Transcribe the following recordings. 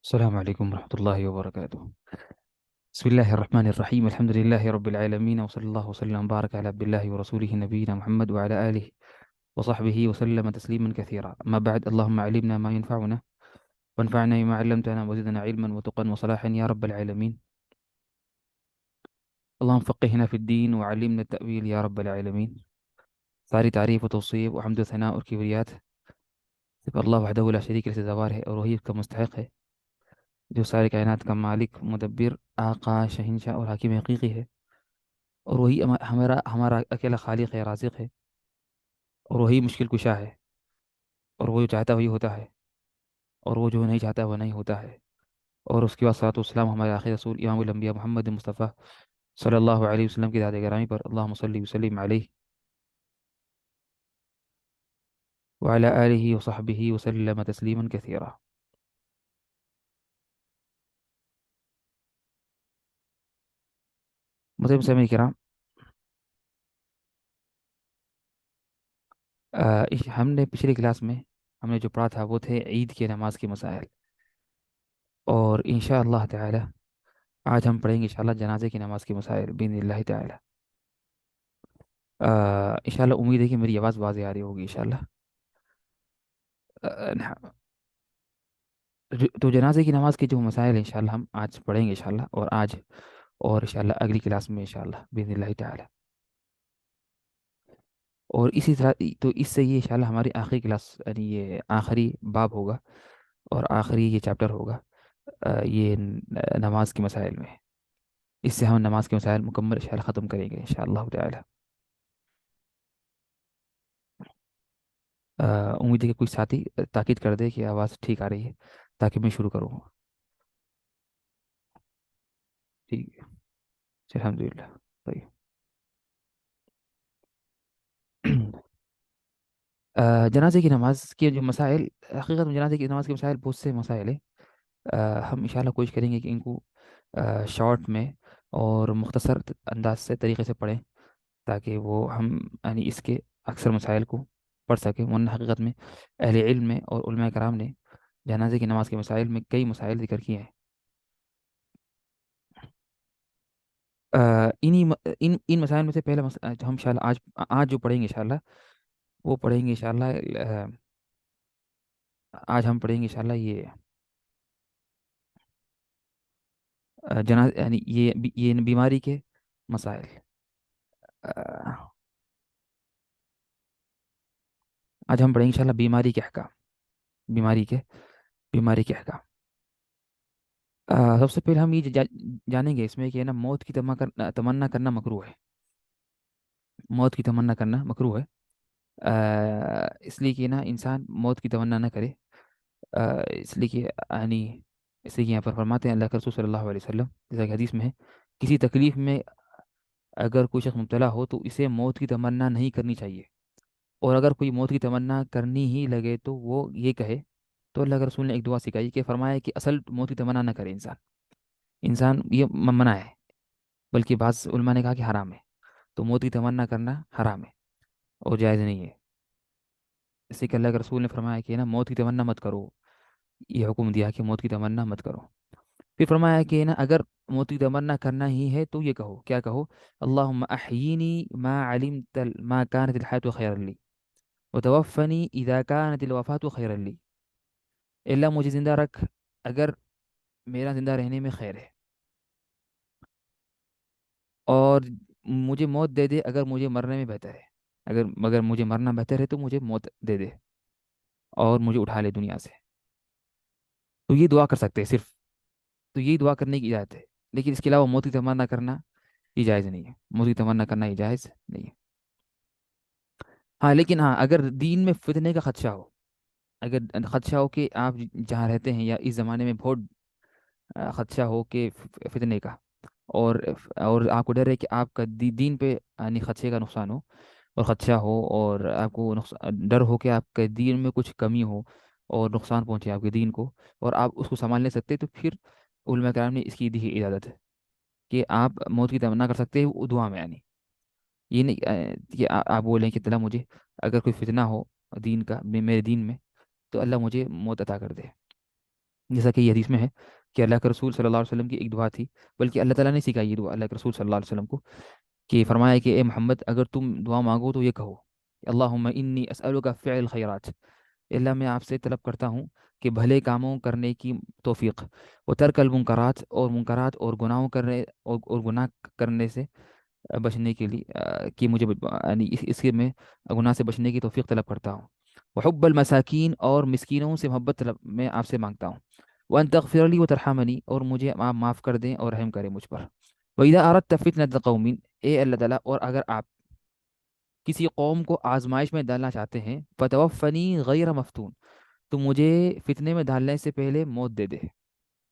السلام عليكم ورحمة الله وبركاته. بسم الله الرحمن الرحيم، الحمد لله رب العالمين، وصلى الله وسلم وبارك على عبد الله ورسوله نبينا محمد وعلى آله وصحبه وسلم تسليما كثيرا. أما بعد، اللهم علمنا ما ينفعنا وانفعنا بما علمتنا وزدنا علما وتقا وصلاحا يا رب العالمين. اللهم فقهنا في الدين وعلمنا التأويل يا رب العالمين. ساری تعریف و توصیف و حمد و ثناء اور کبریات صرف اللہ وحدہ لا شریک له سزاوار ہے، اور وہی اس کا مستحق ہے جو سارے کائنات کا مالک، مدبر، آقا، شہنشاہ اور حاکم حقیقی ہے، اور وہی ہمارا اکیلا خالق ہے، رازق ہے، اور وہی مشکل کشا ہے، اور وہ جو چاہتا ہے وہی ہوتا ہے، اور وہ جو نہیں چاہتا وہ نہیں ہوتا ہے. اور اس کے بعد صلاۃ والسلام ہمارے آخر رسول امام الانبیاء محمد مصطفیٰ صلی اللہ علیہ وسلم کی ذات گرامی پر، اللہم صلی وسلم علیہ وعلی آلہ وصحبہ وسلم تسلیما کثیرا. مطلب سامعین کرام، ہم نے پچھلی کلاس میں ہم نے جو پڑھا تھا وہ تھے عید کی نماز کے مسائل، اور انشاء اللہ تعالی آج ہم پڑھیں گے انشاءاللہ جنازے کی نماز کے مسائل باذن اللہ تعالی. انشاءاللہ امید ہے کہ میری آواز واضح آ رہی ہوگی انشاءاللہ. نعم. تو جنازے کی نماز کے جو مسائل ہیں انشاءاللہ ہم آج پڑھیں گے انشاءاللہ، اور آج اور انشاءاللہ اگلی کلاس میں انشاءاللہ باذن اللہ تعالی. اور اسی طرح تو اس سے یہ انشاءاللہ ہماری آخری کلاس، یعنی یہ آخری باب ہوگا اور آخری یہ چیپٹر ہوگا یہ نماز کے مسائل میں. اس سے ہم نماز کے مسائل مکمل انشاءاللہ ختم کریں گے انشاءاللہ تعالی. امید ہے کہ کچھ ساتھی تاکید کر دے کہ آواز ٹھیک آ رہی ہے تاکہ میں شروع کروں. ٹھیک ہے. الحمد للہ. طيب. جنازے کی نماز کے جو مسائل، حقیقت میں جنازے کی نماز کے مسائل بہت سے مسائل ہیں. ہم انشاءاللہ کوشش کریں گے کہ ان کو شارٹ میں اور مختصر انداز سے طریقے سے پڑھیں، تاکہ وہ ہم یعنی اس کے اکثر مسائل کو پڑھ سکیں. ورنہ حقیقت میں اہل علم میں اور علماء کرام نے جنازے کی نماز کے مسائل میں کئی مسائل ذکر کیے ہیں. ان مسائل میں سے پہلا جو ہم انشاءاللہ آج جو پڑھیں گے انشاءاللہ وہ پڑھیں گے انشاءاللہ. آج ہم پڑھیں گے انشاءاللہ یہ جناز یعنی یہ بیماری کے مسائل. آ، آج ہم پڑھیں گے انشاءاللہ بیماری کے احکام. بیماری کے بیماری کے احکام. سب سے پہلے ہم یہ جانیں گے اس میں کہ نا موت کی تمنا کرنا مکروہ ہے. موت کی تمنا کرنا مکروہ ہے. اس لیے کہ نا انسان موت کی تمنا نہ کرے. اس لیے کہ یعنی اس لیے کہ یہاں پر فرماتے ہیں اللہ کے رسول صلی اللہ علیہ وسلم، جیسا کہ حدیث میں ہے، کسی تکلیف میں اگر کوئی شخص مبتلا ہو تو اسے موت کی تمنا نہیں کرنی چاہیے، اور اگر کوئی موت کی تمنا کرنی ہی لگے تو وہ یہ کہے. تو اللہ کے رسول نے ایک دعا سکھائی کہ فرمایا کہ اصل موت کی تمنا نہ کرے انسان. انسان یہ منع ہے، بلکہ بعض علماء نے کہا کہ حرام ہے. تو موت کی تمنا کرنا حرام ہے اور جائز نہیں ہے. اسی کہ اللہ کے رسول نے فرمایا کہ نا موت کی تمنا مت کرو. یہ حکم دیا کہ موت کی تمنا مت کرو. پھر فرمایا کہ نا اگر موت کی تمنا کرنا ہی ہے تو یہ کہو، کیا کہو؟ اللہم احیینی ما علمت ما كانت الحیات خیرا لی وتوفنی اذا كانت الوفات خیرا لی. اللہ مجھے زندہ رکھ اگر میرا زندہ رہنے میں خیر ہے، اور مجھے موت دے دے اگر مجھے مرنے میں بہتر ہے. اگر مجھے مرنا بہتر ہے تو مجھے موت دے دے اور مجھے اٹھا لے دنیا سے. تو یہ دعا کر سکتے ہیں صرف. تو یہی دعا کرنے کی اجازت ہے، لیکن اس کے علاوہ موت کی تمنا کرنا یہ جائز نہیں ہے. موت کی تمنا کرنا یہ جائز نہیں ہے. ہاں لیکن ہاں اگر دین میں فتنے کا خدشہ ہو، اگر خدشہ ہو کہ آپ جہاں رہتے ہیں یا اس زمانے میں بہت خدشہ ہو کہ فتنے کا، اور اور آپ کو ڈر ہے کہ آپ کا دین پہ یعنی خدشے کا نقصان ہو اور خدشہ ہو، اور آپ کو ڈر ہو کہ آپ کے دین میں کچھ کمی ہو اور نقصان پہنچے آپ کے دین کو، اور آپ اس کو سنبھال نہیں سکتے، تو پھر علماء کرام نے اس کی دی اجازت ہے کہ آپ موت کی تمنا کر سکتے ہیں وہ دعا میں. یعنی یہ نہیں کہ آپ بولیں کہ اللہ مجھے اگر کوئی فتنہ ہو دین کا میرے دین میں تو اللہ مجھے موت عطا کر دے. جیسا کہ یہ حدیث میں ہے کہ اللہ کے رسول صلی اللہ علیہ وسلم کی ایک دعا تھی، بلکہ اللہ تعالیٰ نے سکھائی یہ دعا اللہ کے رسول صلی اللہ علیہ وسلم کو، کہ فرمایا کہ اے محمد اگر تم دعا مانگو تو یہ کہو کہ اللہم انی اسألک فعل الخیرات، اللہ میں آپ سے طلب کرتا ہوں کہ بھلے کاموں کرنے کی توفیق، و ترک المنکرات، اور منکرات اور گناہوں کرنے اور گناہ کرنے سے بچنے کے لیے، کہ مجھے یعنی اس کے میں گناہ سے بچنے کی توفیق طلب کرتا ہوں، وحب المساکین، اور مسکینوں سے محبت طلب میں آپ سے مانگتا ہوں، وان تغفر لی وترحمنی، اور مجھے آپ معاف کر دیں اور رحم کریں مجھ پر، وَإِذَا أَرَدْتَ فِتْنَةَ قَوْمٍ، اے اللہ تعالیٰ اور اگر آپ کسی قوم کو آزمائش میں ڈالنا چاہتے ہیں، فَتَوَفَّنِي غَيْرَ مفتون، تو مجھے فتنے میں ڈالنے سے پہلے موت دے دے۔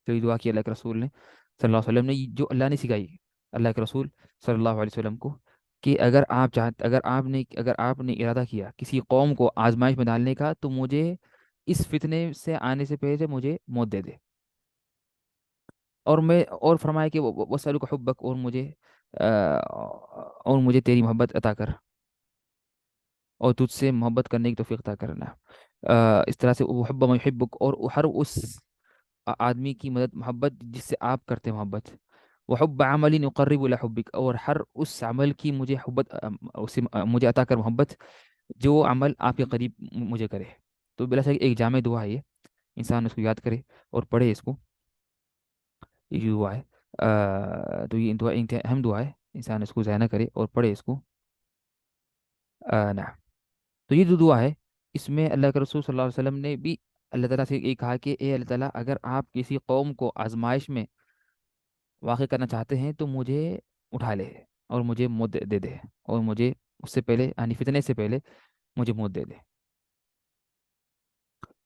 تو یہ دعا کی اللہ کے رسول نے صلی اللہ علیہ وسلم نے، جو اللہ نے سکھائی اللہ کے رسول صلی اللہ علیہ وسلم کو، کہ اگر آپ نے ارادہ کیا کسی قوم کو آزمائش میں ڈالنے کا، تو مجھے اس فتنے سے آنے سے پہلے مجھے موت دے دے، اور فرمایا کہ وَسَأَلُكَ حُبَّكَ، اور مجھے تیری محبت عطا کر، اور تجھ سے محبت کرنے کی توفیق عطا کرنا۔ اس طرح سے وہ حب من يحبک، اور ہر اس آدمی کی مدد محبت جس سے آپ کرتے ہیں محبت، وحب عمل يقرب الى حبک، اور ہر اس عمل کی مجھے مجھے عطا کر محبت جو عمل آپ کے قریب مجھے کرے۔ تو بلا شک ایک جامع دعا ہے یہ، انسان اس کو یاد کرے اور پڑھے اس کو، یہ جو دعا ہے، تو یہ دعا انتہائی اہم دعا ہے، انسان اس کو ضائع نہ کرے اور پڑھے اس کو۔ نعم۔ تو یہ جو دعا ہے، اس میں اللہ کے رسول صلی اللہ علیہ وسلم نے بھی اللہ تعالیٰ سے یہ کہا کہ اے اللہ تعالیٰ اگر آپ کسی قوم کو آزمائش میں واقع کرنا چاہتے ہیں تو مجھے اٹھا لے، اور مجھے موت دے دے، اور مجھے اس سے پہلے یعنی فتنے سے پہلے مجھے موت دے دے۔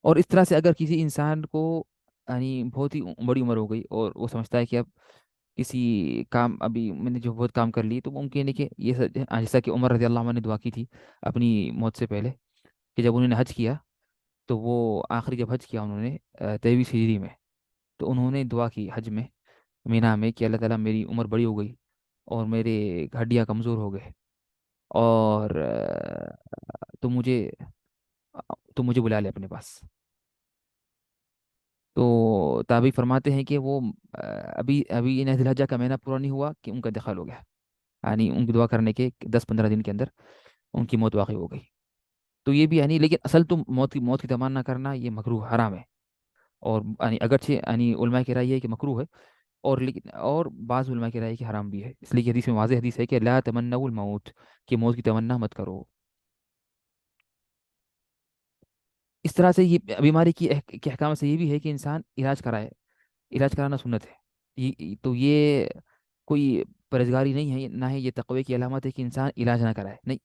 اور اس طرح سے اگر کسی انسان کو یعنی بہت ہی بڑی عمر ہو گئی اور وہ سمجھتا ہے کہ اب کسی کام، ابھی میں نے جو بہت کام کر لی، تو ممکن ہے کہ جیسا کہ عمر رضی اللہ عنہ نے دعا کی تھی اپنی موت سے پہلے، کہ جب انہوں نے حج کیا، تو وہ آخری جب حج کیا انہوں نے 23 ہجری میں، تو انہوں نے دعا کی حج میں مینا میں کہ اللہ تعالیٰ میری عمر بڑی ہو گئی اور میرے ہڈیاں کمزور ہو گئے، اور تو مجھے بلا لے اپنے پاس۔ تو تابعی فرماتے ہیں کہ وہ ابھی ابھی انہیں ذی الحجہ کا مہینہ پورا نہیں ہوا کہ ان کا انتقال ہو گیا، یعنی ان کی دعا کرنے کے 10-15 دن کے اندر ان کی موت واقع ہو گئی۔ تو یہ بھی یعنی، لیکن اصل تو موت کی تمنا کرنا یہ مکروہ حرام ہے، اور یعنی اگرچہ یعنی علماء کی رائے یہ ہے کہ مکروہ ہے، اور لیکن اور بعض علماء کی رائے ہے کہ حرام بھی ہے، اس لیے کہ حدیث میں واضح حدیث ہے کہ لا تمنوا الموت، کہ موت کی تمنا مت کرو۔ اس طرح سے یہ بیماری کے احکام سے یہ بھی ہے کہ انسان علاج کرائے، علاج کرانا سنت ہے۔ تو یہ کوئی پرہیزگاری نہیں ہے، نہ ہی یہ تقوی کی علامت ہے کہ انسان علاج نہ کرائے، نہیں،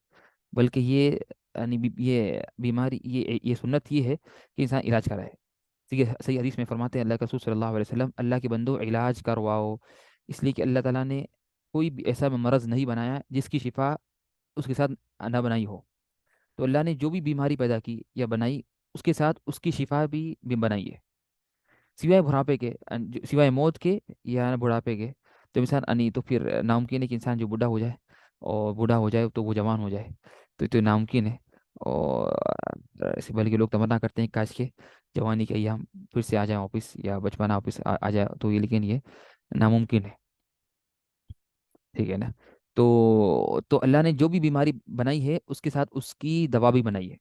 بلکہ یہ یعنی یہ بیماری، یہ سنت یہ ہے کہ انسان علاج کرائے۔ صحیح حدیث میں فرماتے ہیں اللہ کے رسول صلی اللہ علیہ وسلم، اللہ کے بندو علاج کرواؤ، اس لیے کہ اللہ تعالیٰ نے کوئی بھی ایسا مرض نہیں بنایا جس کی شفا اس کے ساتھ نہ بنائی ہو۔ تو اللہ نے جو بھی بیماری پیدا کی یا بنائی، اس کے ساتھ اس کی شفا بھی بنائی ہے، سوائے بڑھاپے کے، سوائے موت کے یا بڑھاپے کے۔ تو انسان تو پھر ناممکن ہے کہ انسان جو بوڑھا ہو جائے، اور بوڑھا ہو جائے تو وہ جوان ہو جائے، تو ناممکن ہے۔ اور اس بلکہ لوگ تمنا کرتے ہیں کاش کے جوانی کے ایام پھر سے آ جائیں واپس، یا بچپنا واپس آ جائے، تو یہ لیکن یہ ناممکن ہے، ٹھیک ہے نا۔ تو اللہ نے جو بھی بیماری بنائی ہے اس کے ساتھ اس کی دوا بھی بنائی ہے،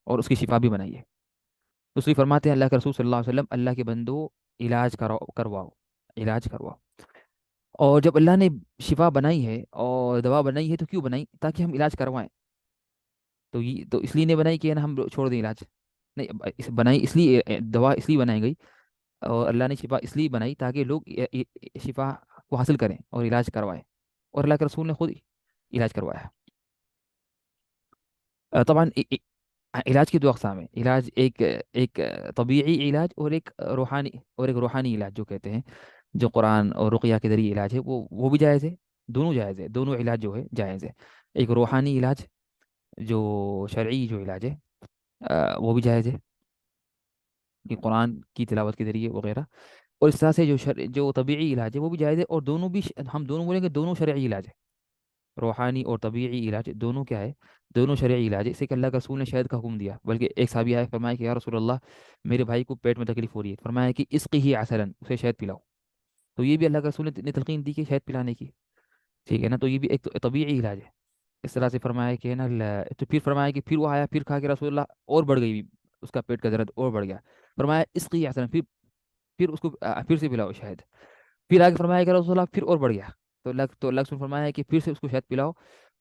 اور اس کی شفا بھی بنائی ہے۔ تو اس لیے فرماتے ہیں اللہ کے رسول صلی اللہ علیہ وسلم، اللہ کے بندو علاج کرواؤ، علاج کرواؤ۔ اور جب اللہ نے شفا بنائی ہے اور دوا بنائی ہے تو کیوں بنائی؟ تاکہ ہم علاج کروائیں۔ تو اس لیے نہیں بنائی کہ نا ہم چھوڑ دیں علاج، نہیں، بنائی اس لیے، دوا اس لیے بنائی گئی، اور اللہ نے شفا اس لیے بنائی تاکہ لوگ شفا کو حاصل کریں اور علاج کروائیں، اور اللہ کے رسول نے خود علاج کروایا۔ طبعا علاج کی دو اقسام ہیں، علاج ایک طبیعی علاج، اور ایک روحانی علاج جو کہتے ہیں، جو قرآن اور رقیہ کے ذریعے علاج ہے، وہ بھی جائز ہے، دونوں جائز ہے، دونوں علاج جو ہے جائز ہے۔ ایک روحانی علاج، جو شرعی جو علاج ہے، وہ بھی جائز ہے، کہ قرآن کی تلاوت کے ذریعے وغیرہ، اور اس طرح سے جو طبیعی علاج ہے وہ بھی جائز ہے، اور دونوں بھی ہم دونوں بولیں گے دونوں شرعی علاج ہے، روحانی اور طبیعی علاج دونوں کیا ہے؟ دونوں شرعی علاج ہے. اسے کہ اللہ کے رسول نے شہد کا حکم دیا. بلکہ ایک صحابی آئے فرمایا کہ یا رسول اللہ میرے بھائی کو پیٹ میں تکلیف ہو رہی ہے. فرمایا کہ اس کی ہی عسلاً اسے شہد پلاؤ. تو یہ بھی اللہ کے رسول نے تلقین دی کہ شہد پلانے کی. ٹھیک ہے نا. تو یہ بھی ایک طبیعی علاج ہے. اس طرح سے فرمایا کہ ہے نا تو پھر فرمایا کہ پھر وہ آیا پھر کہا کہ رسول اللہ اور بڑھ گئی اس کا پیٹ کا درد اور بڑھ گیا. فرمایا اس کی عسلاً پھر اس کو پھر سے پلاؤ شہد. پھر آگے فرمایا کہ رسول اللہ پھر اور بڑھ گیا. تو اللہ سے فرمایا ہے کہ پھر سے اس کو شہد پلاؤ.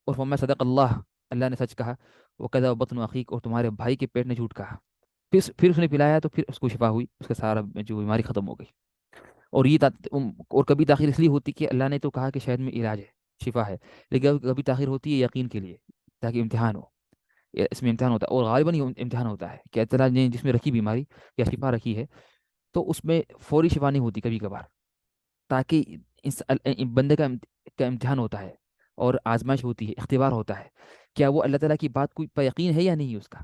اور فرمایا صدق اللہ, اللہ نے سچ کہا. وہ کذا بطن عقیق, اور تمہارے بھائی کے پیٹ نے جھوٹ کہا. پھر اس نے پلایا تو پھر اس کو شفا ہوئی, اس کا سارا جو بیماری ختم ہو گئی. اور اور کبھی تاخیر اس لیے ہوتی کہ اللہ نے تو کہا کہ شہد میں علاج ہے, شفا ہے, لیکن کبھی تاخیر ہوتی ہے یقین کے لیے, تاکہ امتحان ہو. اس میں امتحان ہوتا ہے, اور غالباً یہ امتحان ہوتا ہے کہ اللہ نے جس میں رکھی بیماری یا شفا رکھی ہے تو اس میں فوری شفا نہیں ہوتی کبھی کبھار, تاکہ بندے کا امتحان ہوتا ہے اور آزمائش ہوتی ہے, اختبار ہوتا ہے. کیا وہ اللہ تعالیٰ کی بات کوئی پہ یقین ہے یا نہیں ہے اس کا.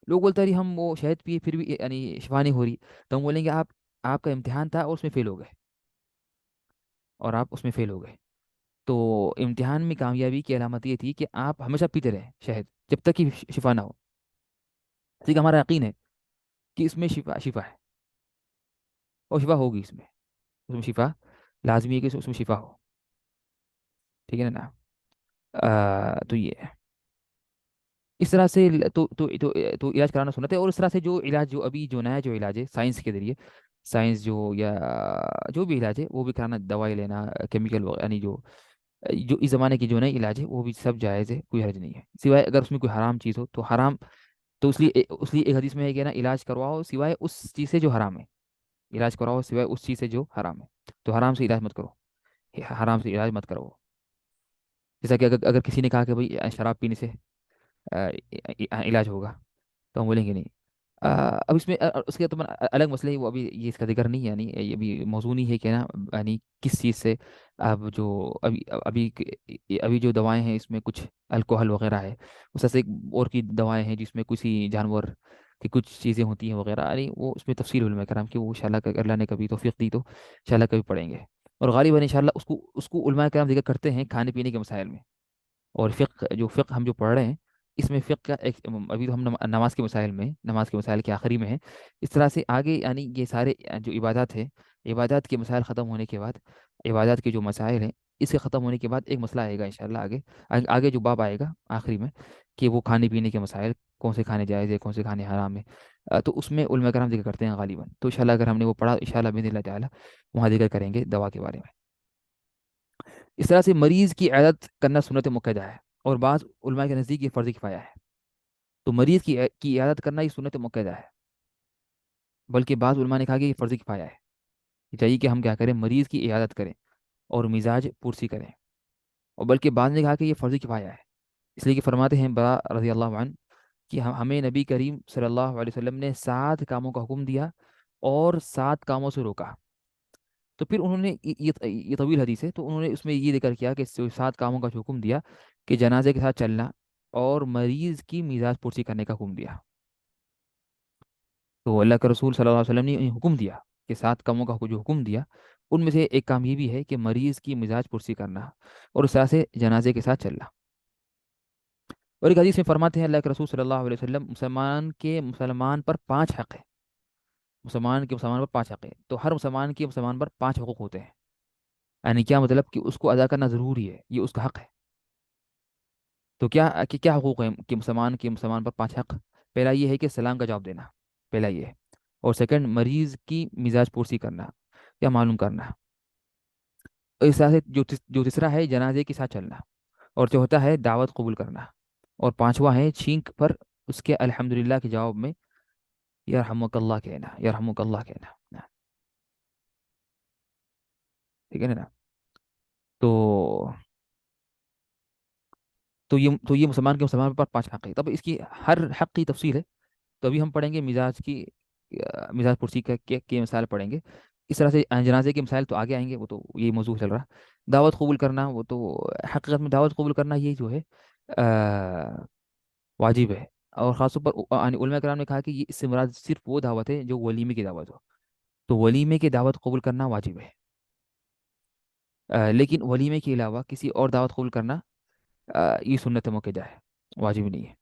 لوگ بولتے ہیں ہم وہ شہد پیے پھر بھی یعنی شفا نہیں ہو رہی, تو ہم بولیں گے آپ کا امتحان تھا اور اس میں فیل ہو گئے, اور آپ اس میں فیل ہو گئے. تو امتحان میں کامیابی کی علامت یہ تھی کہ آپ ہمیشہ پیتے رہیں شہد جب تک کہ شفا نہ ہو. ٹھیک ہے, ہمارا یقین ہے کہ اس میں شفا ہے, اور شفا ہوگی اس میں شفا لازمی ہے کہ اس میں شفا ہو. ٹھیک ہے نا. تو یہ ہے. اس طرح سے تو علاج کرانا سنت ہے. اور اس طرح سے جو علاج جو ابھی جو نیا جو علاج ہے سائنس کے ذریعے, سائنس جو یا جو بھی علاج ہے وہ بھی کرانا, دوائی لینا, کیمیکل یعنی جو اس زمانے کی جو نئی علاج ہے وہ بھی سب جائز ہے, کوئی حرج نہیں ہے, سوائے اگر اس میں کوئی حرام چیز ہو تو حرام. تو اس لیے ایک حدیث میں ہے کہ نا علاج کرواؤ سوائے اس چیز سے جو حرام ہے. علاج کراؤ سوائے اس چیز سے جو حرام ہے. تو حرام سے علاج مت کرو, حرام سے علاج مت کرو. جیسا کہ اگر کسی نے کہا کہ بھائی شراب پینے سے علاج ہوگا, تو ہم بولیں گے نہیں. اب اس میں اس کے تو الگ مسئلے ہیں, وہ ابھی یہ اس کا ذکر نہیں ہے, یعنی یہ بھی موضوع نہیں ہے کہ نا یعنی کس چیز سے. اب جو ابھی ابھی جو دوائیں ہیں اس میں کچھ الکوہل وغیرہ ہے, اس طرح سے ایک اور کی دوائیں ہیں جس میں کسی جانور کی کچھ چیزیں ہوتی ہیں وغیرہ, یعنی وہ اس میں تفصیل علماء کرام کی, وہ انشاءاللہ اگر اللہ نے کبھی توفیق دی تو انشاءاللہ کبھی پڑھیں گے. اور غالباً انشاءاللہ اس کو علماء کرام ذکر کرتے ہیں کھانے پینے کے مسائل میں. اور فقہ ہم جو پڑھ رہے ہیں اس میں فقہ کا ایک ابھی تو ہم نماز کے مسائل کے آخری میں ہیں. اس طرح سے آگے یعنی یہ سارے جو عبادات ہے, عبادات کے مسائل ختم ہونے کے بعد, عبادات کے جو مسائل ہیں اس کے ختم ہونے کے بعد ایک مسئلہ آئے گا انشاءاللہ آگے جو باب آئے گا آخری میں, کہ وہ کھانے پینے کے مسائل, کون سے کھانے جائز ہے کون سے کھانے حرام ہے. تو اس میں علماء کرام ذکر کرتے ہیں غالباً. تو انشاءاللہ اگر ہم نے وہ پڑھا انشاءاللہ باذن اللہ تعالیٰ وہاں ذکر کریں گے دوا کے بارے میں. اس طرح سے مریض کی عیادت کرنا سنت مؤکدہ ہے, اور بعض علماء کے نزدیک یہ فرض کفایہ ہے. تو مریض کی عیادت کرنا یہ سنت مؤکدہ ہے, بلکہ بعض علماء نے کہا کہ یہ فرض کفایہ ہے. یہ چاہیے کہ ہم کیا کریں, مریض کی عیادت کریں اور مزاج پرسی کریں. اور بلکہ بعض نے کہا کہ یہ فرض کفایہ ہے, اس لیے کہ فرماتے ہیں برا رضی اللہ عنہ کہ ہمیں نبی کریم صلی اللہ علیہ وسلم نے 7 کاموں کا حکم دیا اور 7 کاموں سے روکا. تو پھر انہوں نے یہ طویل حدیث ہے, تو انہوں نے اس میں یہ ذکر کیا کہ 7 کاموں کا جو حکم دیا کہ جنازے کے ساتھ چلنا اور مریض کی مزاج پرسی کرنے کا حکم دیا. تو اللہ کے رسول صلی اللہ علیہ وسلم نے حکم دیا کہ 7 کاموں کا جو حکم دیا ان میں سے ایک کام یہ بھی ہے کہ مریض کی مزاج پرسی کرنا اور اس طرح سے جنازے کے ساتھ چلنا. اور ایک حدیث میں فرماتے ہیں اللہ کے رسول صلی اللہ علیہ وسلم, مسلمان پر 5 حق ہے. مسلمان پر 5 حق ہے, تو ہر مسلمان پر 5 حقوق ہوتے ہیں. یعنی کیا مطلب کہ اس کو ادا کرنا ضروری ہے, یہ اس کا حق ہے. تو کیا حقوق ہیں کہ مسلمان پر 5 حق. پہلا یہ ہے کہ سلام کا جواب دینا, پہلا یہ ہے. اور سیکنڈ, مریض کی مزاج پرسی کرنا یا معلوم کرنا. اور اس طرح سے جو تیسرا ہے جنازے کے ساتھ چلنا. اور چوتھا ہے دعوت قبول کرنا. اور پانچواں ہے چھینک پر اس کے الحمدللہ کے جواب میں یرحمک اللہ کہنا, یرحمک اللہ کہنا. ٹھیک ہے نا. تو یہ مسلمان پر 5 حق ہے. تب اس کی ہر حق کی تفصیل ہے, تو ابھی ہم پڑھیں گے مزاج پرسی کے مسائل پڑھیں گے. اس طرح سے جنازے کے مسائل تو آگے آئیں گے, وہ تو یہ موضوع چل رہا. دعوت قبول کرنا, وہ تو حقیقت میں دعوت قبول کرنا یہ جو ہے واجب ہے. اور خاص طور پر علماء کرام نے کہا کہ یہ اس سے مراد صرف وہ دعوت ہے جو ولیمے کی دعوت ہو. تو ولیمے کی دعوت قبول کرنا واجب ہے. لیکن ولیمے کے علاوہ کسی اور دعوت قبول کرنا یہ سنت موقع ہے، واجب نہیں ہے۔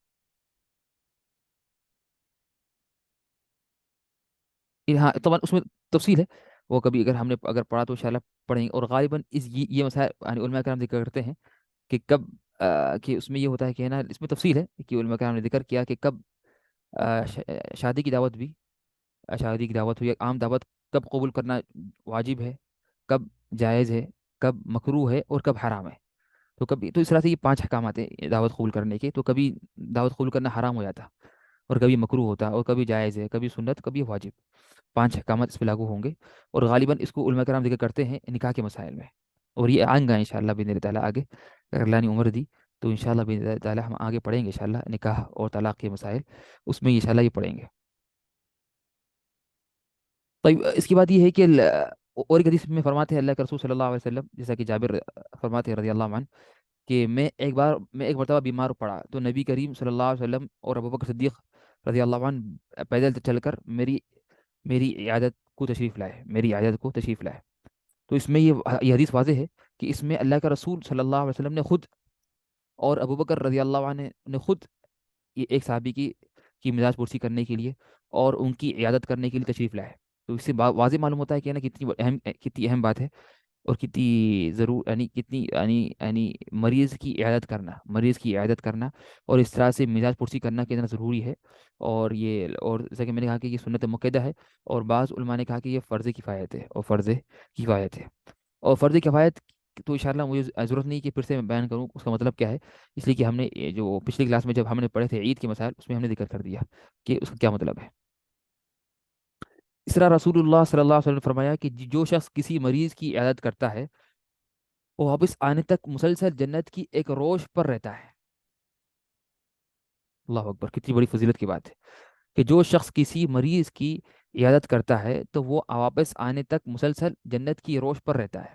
ہاں طبعا اس میں تفصیل ہے، وہ کبھی اگر ہم نے اگر پڑھا تو انشاءاللہ پڑھیں گے، اور غالباً یہ مسائل یعنی علماء کرام ذکر کرتے ہیں کہ کب کہ اس میں یہ ہوتا ہے کہ نا اس میں تفصیل ہے کہ علماء کرام نے ذکر کیا کہ کب شادی کی دعوت بھی، شادی کی دعوت ہو یا عام دعوت، کب قبول کرنا واجب ہے، کب جائز ہے، کب مکروہ ہے، اور کب حرام ہے۔ تو کبھی تو اس طرح سے یہ پانچ احکامات ہیں دعوت قبول کرنے کے، تو کبھی دعوت قبول کرنا حرام ہو جاتا، اور کبھی مکروہ ہوتا، اور کبھی جائز ہے، کبھی سنت، کبھی واجب، پانچ احکامات اس پہ لاگو ہوں گے۔ اور غالباً اس کو علماء کرام ذکر کرتے ہیں نکاح کے مسائل میں، اور یہ آئیں گا انشاءاللہ باذن اللہ تعالیٰ آگے، اگر اللہ نے عمر دی تو انشاءاللہ باذن اللہ تعالیٰ ہم آگے پڑھیں گے انشاءاللہ نکاح اور طلاق کے مسائل، اس میں انشاءاللہ یہ پڑھیں گے۔ طيب اس کے بعد یہ ہے کہ اور ایک حدیث میں فرماتے ہیں اللہ کے رسول صلی اللہ علیہ وسلم، جیسا کہ جابر فرماتے ہیں رضی اللہ عنہ، کہ میں ایک مرتبہ بیمار پڑا تو نبی کریم صلی اللہ علیہ وسلم اور ابوبکر صدیق رضی اللہ عنہ پیدل چل کر میری عیادت کو تشریف لائے، میری عیادت کو تشریف لائے۔ تو اس میں یہ حدیث واضح ہے کہ اس میں اللہ کا رسول صلی اللہ علیہ وسلم نے خود اور ابوبکر رضی اللہ عنہ نے خود یہ ایک صحابی کی مزاج پرسی کرنے کے لیے اور ان کی عیادت کرنے کے لیے تشریف لائے۔ تو اس سے واضح معلوم ہوتا ہے کہ نا کتنی اہم بات ہے، اور کتنی ضرور یعنی کتنی یعنی مریض کی عیادت کرنا اور اس طرح سے مزاج پرسی کرنا کتنا ضروری ہے۔ اور جیسا کہ میں نے کہا کہ یہ سنت مقیدہ ہے، اور بعض علماء نے کہا کہ یہ فرض کفایت ہے، اور فرض کفایت ہے، اور فرض کفایت تو انشاءاللہ مجھے ضرورت نہیں کہ پھر سے میں بیان کروں اس کا مطلب کیا ہے، اس لیے کہ ہم نے یہ جو پچھلی کلاس میں جب ہم نے پڑھے تھے عید کے مسائل، اس میں ہم نے ذکر کر دیا کہ اس کا کیا مطلب ہے۔ اس طرح رسول اللہ صلی اللہ علیہ وسلم نے فرمایا کہ جو شخص کسی مریض کی عیادت کرتا ہے وہ واپس آنے تک مسلسل جنت کی ایک روش پر رہتا ہے۔ اللہ اکبر، کتنی بڑی فضیلت کی بات ہے کہ جو شخص کسی مریض کی عیادت کرتا ہے تو وہ واپس آنے تک مسلسل جنت کی روش پر رہتا ہے۔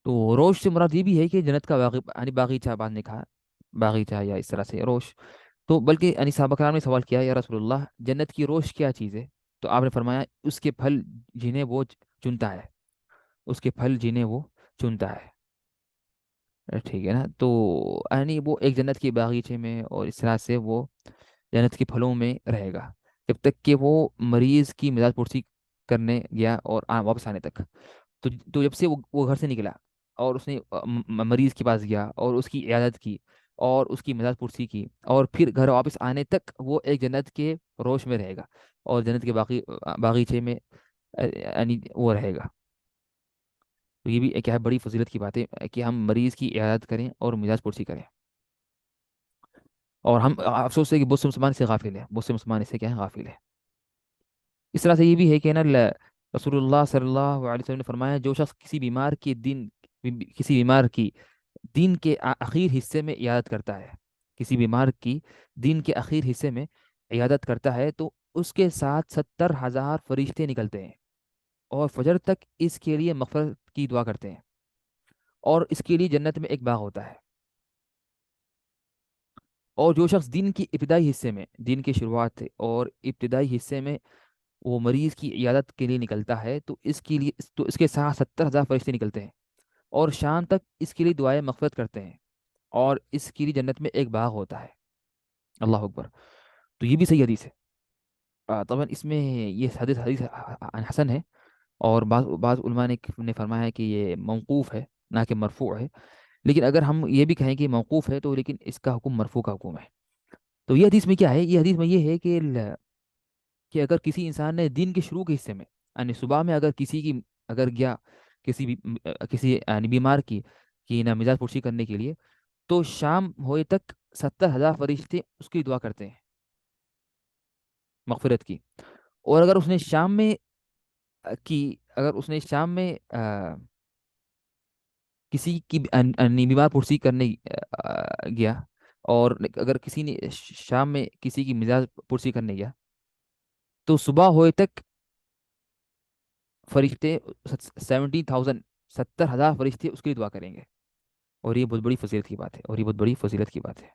تو روش سے مراد یہ بھی ہے کہ جنت کا یعنی باغیچہ، بعد نے کہا باغیچہ یا اس طرح سے روش، تو بلکہ یعنی صحابہ کرام نے سوال کیا یا رسول اللہ جنت کی روش کیا چیز ہے؟ تو آپ نے فرمایا اس کے پھل جنہیں وہ چنتا ہے، اس کے پھل جنہیں وہ چنتا ہے۔ ٹھیک ہے نا، تو یعنی وہ ایک جنت کے باغیچے میں اور اس طرح سے وہ جنت کے پھلوں میں رہے گا جب تک کہ وہ مریض کی مزاج پرسی کرنے گیا اور واپس آنے تک۔ تو جب سے وہ گھر سے نکلا اور اس نے مریض کے پاس گیا اور اس کی عیادت کی اور اس کی مزاج پرسی کی، اور پھر گھر واپس آنے تک وہ ایک جنت کے روش میں رہے گا اور جنت کے باغیچے میں یعنی وہ رہے گا۔ تو یہ بھی ایک کیا ہے بڑی فضیلت کی بات ہے کہ ہم مریض کی عیادت کریں اور مزاج پرسی کریں، اور ہم افسوس ہے کہ بہت سے مسلمان سے غافل ہے، بہت سے مسلمان اس سے کیا ہے غافل ہے۔ اس طرح سے یہ بھی ہے کہ نا رسول اللہ صلی اللہ علیہ وسلم نے فرمایا جو شخص کسی بیمار کی دین کے اخیر حصے میں عیادت کرتا ہے، کسی بیمار کی دین کے اخیر حصے میں عیادت کرتا ہے تو اس کے ساتھ 70,000 فرشتے نکلتے ہیں اور فجر تک اس کے لیے مغفرت کی دعا کرتے ہیں، اور اس کے لیے جنت میں ایک باغ ہوتا ہے۔ اور جو شخص دین کی ابتدائی حصے میں، دین کی شروعات اور ابتدائی حصے میں وہ مریض کی عیادت کے لیے نکلتا ہے تو اس کے ساتھ 70,000 فرشتے نکلتے ہیں اور شام تک اس کے لیے دعائیں مغفرت کرتے ہیں، اور اس کے لیے جنت میں ایک باغ ہوتا ہے۔ اللہ اکبر، تو یہ بھی صحیح حدیث ہے۔ طبعا اس میں یہ حدیث حسن ہے، اور بعض علماء نے فرمایا ہے کہ یہ موقوف ہے نہ کہ مرفوع ہے، لیکن اگر ہم یہ بھی کہیں کہ موقوف ہے تو لیکن اس کا حکم مرفوع کا حکم ہے۔ تو یہ حدیث میں کیا ہے، یہ حدیث میں یہ ہے کہ اگر کسی انسان نے دن کے شروع کے حصے میں یعنی صبح میں اگر کسی کی اگر گیا کسی یعنی بیمار کی نہ مزاج پرسی کرنے کے لیے، تو شام ہوئے تک 70,000 فرشتے اس کی دعا کرتے ہیں مغفرت کی۔ اور اگر اس نے شام میں کی اگر اس نے شام میں کسی کی بیمار پرسی کرنے گیا، اور اگر کسی نے شام میں کسی کی مزاج پرسی کرنے گیا تو صبح ہوئے تک فرشتے 70,000 70,000 فرشتے اس کے لیے دعا کریں گے، اور یہ بہت بڑی فضیلت کی بات ہے، اور یہ بہت بڑی فضیلت کی بات ہے۔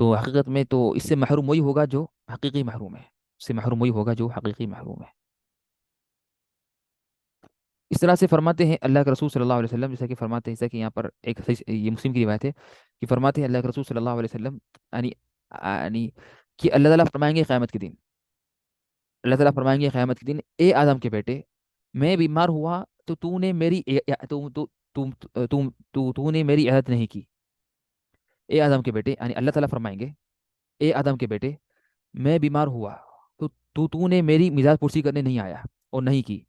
تو حقیقت میں تو اس سے محروم وہی ہوگا جو حقیقی محروم ہے، اس سے محروم وہی ہوگا جو حقیقی محروم ہے۔ اس طرح سے فرماتے ہیں اللہ کے رسول صلی اللہ علیہ وسلم، جیسا کہ فرماتے ہیں، جیسا کہ یہاں پر ایک یہ مسلم کی روایت ہے کہ فرماتے ہیں اللہ کے رسول صلی اللہ علیہ وسلم، یعنی یعنی کہ اللہ تعالیٰ فرمائیں گے قیامت کے دن، اللہ تعالیٰ فرمائیں گے قیامت کے دن، اے آدم کے بیٹے، میں بیمار ہوا تو تو نے میری تو نے میری عادت نہیں کی. اے آدم کے بیٹے، یعنی اللہ تعالیٰ فرمائیں گے، اے آدم کے بیٹے، میں بیمار ہوا تو تو نے میری مزاج پرسی کرنے نہیں آیا اور نہیں کی.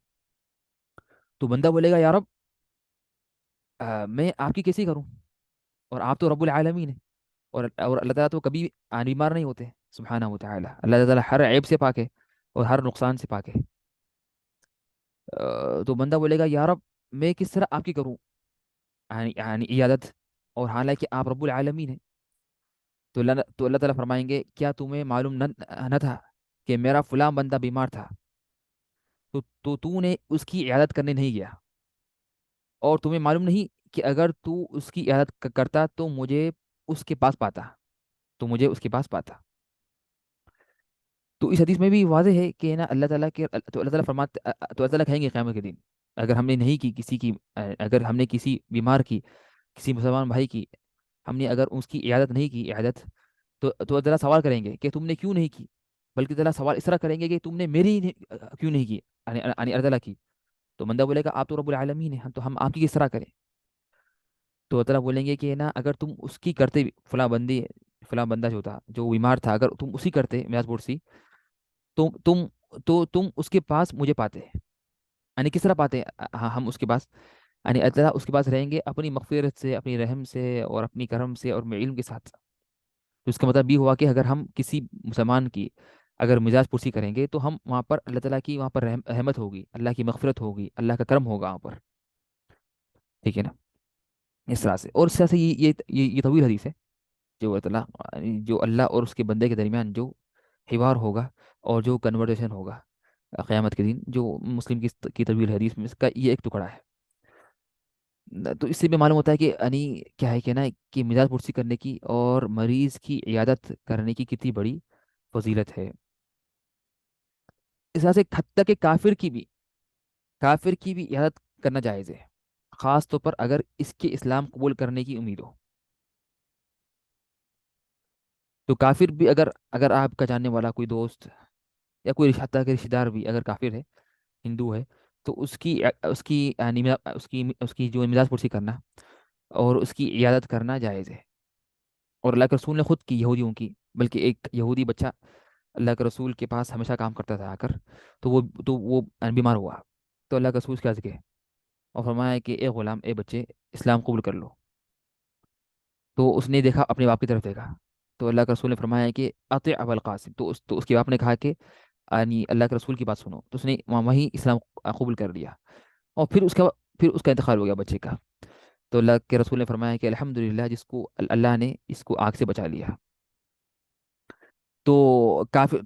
تو بندہ بولے گا یا رب، میں آپ کی کیسی کروں، اور آپ تو رب العالمین ہیں، اور اللہ تعالیٰ تو کبھی بیمار نہیں ہوتے، سبحانہ و تعالیٰ، اللہ تعالیٰ ہر عیب سے پاک ہے اور ہر نقصان سے پاک ہے. تو بندہ بولے گا یا رب، میں کس طرح آپ کی کروں، یعنی عیادت، اور حالانکہ آپ رب العالمین ہیں. تو اللہ تعالیٰ فرمائیں گے کیا تمہیں معلوم نہ تھا کہ میرا فلاں بندہ بیمار تھا، تو نے اس کی عیادت کرنے نہیں گیا، اور تمہیں معلوم نہیں کہ اگر تو اس کی عیادت کرتا تو مجھے اس کے پاس پاتا، تو مجھے اس کے پاس پاتا. تو اس حدیث میں بھی واضح ہے کہ نا اللہ تعالیٰ کے، تو اللہ تعالیٰ فرماتے، تو اللہ تعالیٰ کہیں گے قیامت کے دن، اگر ہم نے نہیں کی کسی کی، اگر ہم نے کسی بیمار کی، کسی مسلمان بھائی کی، ہم نے اگر اس کی عیادت نہیں کی، عیادت، تو اللہ تعالیٰ سوال کریں گے کہ تم نے کیوں نہیں کی، بلکہ اللہ سوال اس طرح کریں گے کہ تم نے میری کیوں نہیں کی، یعنی اللہ تعالیٰ کی. تو بندہ بولے گا آپ تو رب العالمین ہیں، تو ہم آپ کی کس طرح کریں. تو اللہ تعالیٰ بولیں گے کہ نا اگر تم اس کی کرتے، فلاں بندی، فلاں بندہ جو تھا جو بیمار تھا، اگر تم اسی کرتے میاض پرسی، تم تو تم اس کے پاس مجھے پاتے. یعنی کس طرح پاتے ہیں، ہاں ہم اس کے پاس، یعنی اللہ تعالیٰ اس کے پاس رہیں گے اپنی مغفرت سے، اپنی رحم سے، اور اپنی کرم سے، اور علم کے ساتھ. تو اس کا مطلب یہ ہوا کہ اگر ہم کسی مسلمان کی اگر مزاج پرسی کریں گے تو ہم وہاں پر اللہ تعالیٰ کی وہاں پر رحمت ہوگی، اللہ کی مغفرت ہوگی، اللہ کا کرم ہوگا وہاں پر. ٹھیک ہے نا. اس طرح سے، اور اس طرح سے یہ طویل حدیث ہے، جو اللہ تعالیٰ، جو اللہ اور اس کے بندے کے درمیان جو حوار ہوگا اور جو کنورسیشن ہوگا قیامت کے دن، جو مسلم کی طویل حدیث میں اس کا یہ ایک ٹکڑا ہے. تو اس سے بھی معلوم ہوتا ہے کہ کیا ہے کہ نا کہ مزاج پرسی کرنے کی اور مریض کی عیادت کرنے کی کتنی بڑی فضیلت ہے. اس طرح سے حتیٰ تک کہ کافر کی بھی عیادت کرنا جائز ہے، خاص طور پر اگر اس کے اسلام قبول کرنے کی امید ہو. تو کافر بھی، اگر آپ کا جاننے والا کوئی دوست یا کوئی حتیٰ کہ رشتہ دار بھی اگر کافر ہے، ہندو ہے، تو اس کی جو مزاج پرسی کرنا اور اس کی عیادت کرنا جائز ہے. اور اللہ کے رسول نے خود کی یہودیوں کی، بلکہ ایک یہودی بچہ اللہ کے رسول کے پاس ہمیشہ کام کرتا تھا آ کر، تو وہ بیمار ہوا. تو اللہ کے رسول کے پاس گئے اور فرمایا کہ اے غلام، اے بچے، اسلام قبول کر لو. تو اس نے دیکھا، اپنے باپ کی طرف دیکھا. تو اللہ کے رسول نے فرمایا کہ اطع ابا القاسم. تو اس کے باپ نے کہا کہ یعنی اللہ کے رسول کی بات سنو. تو اس نے وہیں اسلام قبول کر لیا. اور پھر اس کا انتقال ہو گیا بچے کا. تو اللہ کے رسول نے فرمایا کہ الحمدللہ، جس کو اللہ نے اس کو آگ سے بچا لیا. تو کافر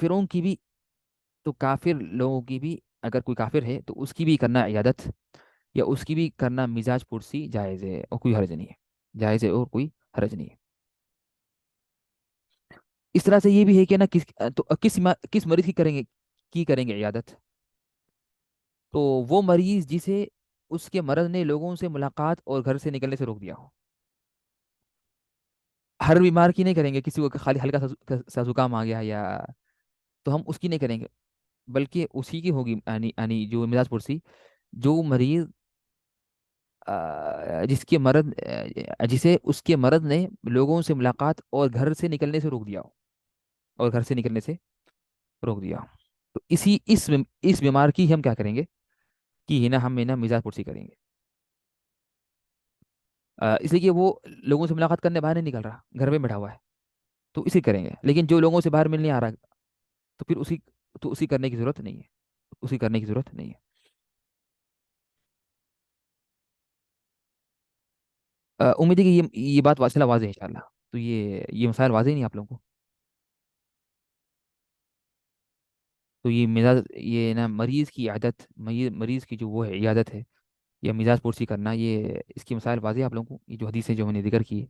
لوگوں کی بھی، اگر کوئی کافر ہے تو اس کی بھی کرنا عیادت یا اس کی بھی کرنا مزاج پرسی جائز ہے، اور کوئی حرج نہیں ہے، جائز ہے اور کوئی حرج نہیں ہے. اس طرح سے یہ بھی ہے کہ نا کس مریض کی کریں گے عیادت. تو وہ مریض جسے اس کے مرض نے لوگوں سے ملاقات اور گھر سے نکلنے سے روک دیا ہو. ہر بیمار کی نہیں کریں گے، کسی کو خالی ہلکا سا زکام آ گیا یا، تو ہم اس کی نہیں کریں گے، بلکہ اسی کی ہوگی، یعنی جو مزاج پرسی، جو مریض جسے اس کے مرض نے لوگوں سے ملاقات اور گھر سے نکلنے سے روک دیا ہو، اور گھر سے نکلنے سے روک دیا ہو. تو اس بیمار کی ہم کیا کریں گے کہ ہم مزاج پرسی کریں گے. اس لیے کہ وہ لوگوں سے ملاقات کرنے باہر نہیں نکل رہا، گھر میں بیٹھا ہوا ہے، تو اسی کریں گے. لیکن جو لوگوں سے باہر ملنے آ رہا ہے، تو پھر اسی کرنے کی ضرورت نہیں ہے، اسی کرنے کی ضرورت نہیں ہے. امید ہے کہ یہ بات واصلہ واضح ہے انشاءاللہ. تو یہ مسائل واضح نہیں آپ لوگوں کو. تو یہ نا مریض کی عادت، مریض کی جو وہ ہے عیادت ہے، یا مزاج پرسی کرنا، یہ اس کی مسائل واضح ہے آپ لوگوں کو، یہ جو حدیث ہے جو میں نے ذکر کی ہے.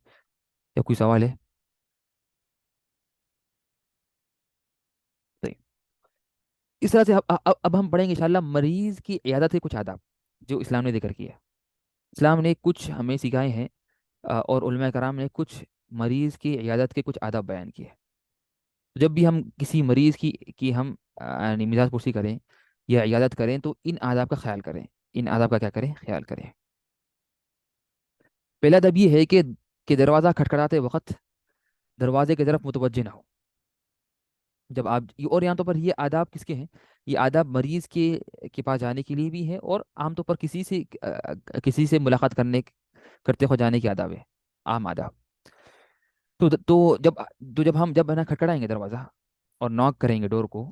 یا کوئی سوال ہے؟ صحیح. اس طرح سے اب ہم پڑھیں گے انشاءاللہ مریض کی عیادت کے کچھ آداب. جو اسلام نے ذکر کیا ہے۔ اسلام نے کچھ ہمیں سکھائے ہیں، اور علماء کرام نے کچھ مریض کی عیادت کے کچھ آداب بیان کیے ہیں۔ جب بھی ہم کسی مریض کی ہم یعنی مزاج پرسی کریں یا عیادت کریں تو ان آداب کا خیال کریں، ان آداب کا کیا کریں، خیال کریں۔ پہلا ادب یہ ہے کہ دروازہ کھٹکھٹاتے وقت دروازے کی طرف متوجہ نہ ہو۔ جب آپ اور یہاں پر یہ آداب کس کے ہیں؟ یہ آداب مریض کے پاس جانے کے لیے بھی ہے، اور عام طور پر کسی سے ملاقات کرتے ہو جانے کی آداب ہے، عام آداب۔ تو جب ہے نا کھٹکھٹائیں گے دروازہ اور ناک کریں گے ڈور کو،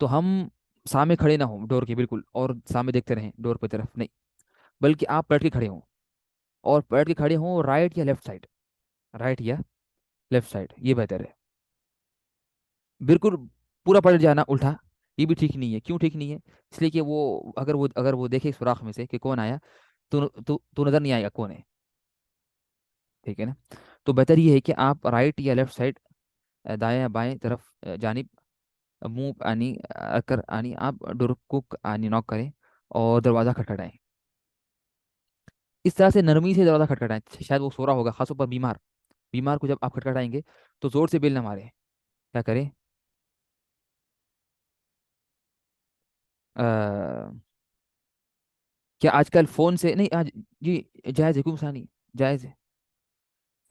تو ہم سامنے کھڑے نہ ہوں ڈور کے بالکل، اور سامنے دیکھتے رہیں ڈور پہ طرف نہیں، بلکہ آپ پلٹ کے کھڑے ہوں، اور پلٹ کے کھڑے ہوں رائٹ یا لیفٹ سائڈ، رائٹ یا لیفٹ سائڈ، یہ بہتر ہے۔ بالکل پورا پلٹ جانا الٹا، یہ بھی ٹھیک نہیں ہے۔ کیوں ٹھیک نہیں ہے؟ اس لیے کہ اگر وہ دیکھے سوراخ میں سے کہ کون آیا، تو نظر نہیں آئے گا کون ہے، ٹھیک ہے نا؟ تو بہتر یہ ہے کہ آپ رائٹ یا لیفٹ سائڈ، دائیں یا بائیں طرف، جانب منہ آنی آپ ڈور کو آنی نوک کریں اور دروازہ کھٹکھٹائیں۔ اس طرح سے نرمی سے دروازہ کھٹکھٹائیں، شاید وہ سو رہا ہوگا، خاص طور پر بیمار کو جب آپ کھٹکھٹائیں گے تو زور سے بیل نہ مارے، کیا کریں، کیا آج کل فون سے نہیں جی جائز ہے، کیوں ثانی جائز ہے،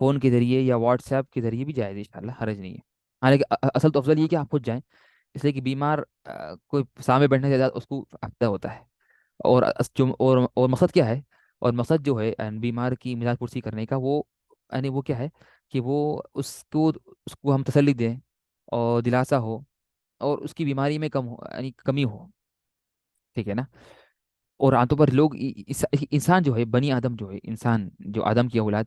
فون کے ذریعے یا واٹس ایپ کے ذریعے بھی جائز ہے، انشاءاللہ حرج نہیں ہے۔ حالانکہ اصل تو افضل یہ کہ آپ خود جائیں، اس لیے کہ بیمار کوئی سامنے بیٹھنے سے زیادہ اس کو ہفتہ ہوتا ہے، اور مقصد کیا ہے، اور مقصد جو ہے بیمار کی مزاج پرسی کرنے کا، وہ یعنی وہ کیا ہے کہ وہ اس کو ہم تسلی دیں اور دلاسا ہو، اور اس کی بیماری میں کم ہو، یعنی کمی ہو، ٹھیک ہے نا؟ اور عام طور پر لوگ انسان جو ہے، بنی آدم جو ہے، انسان جو آدم کی اولاد،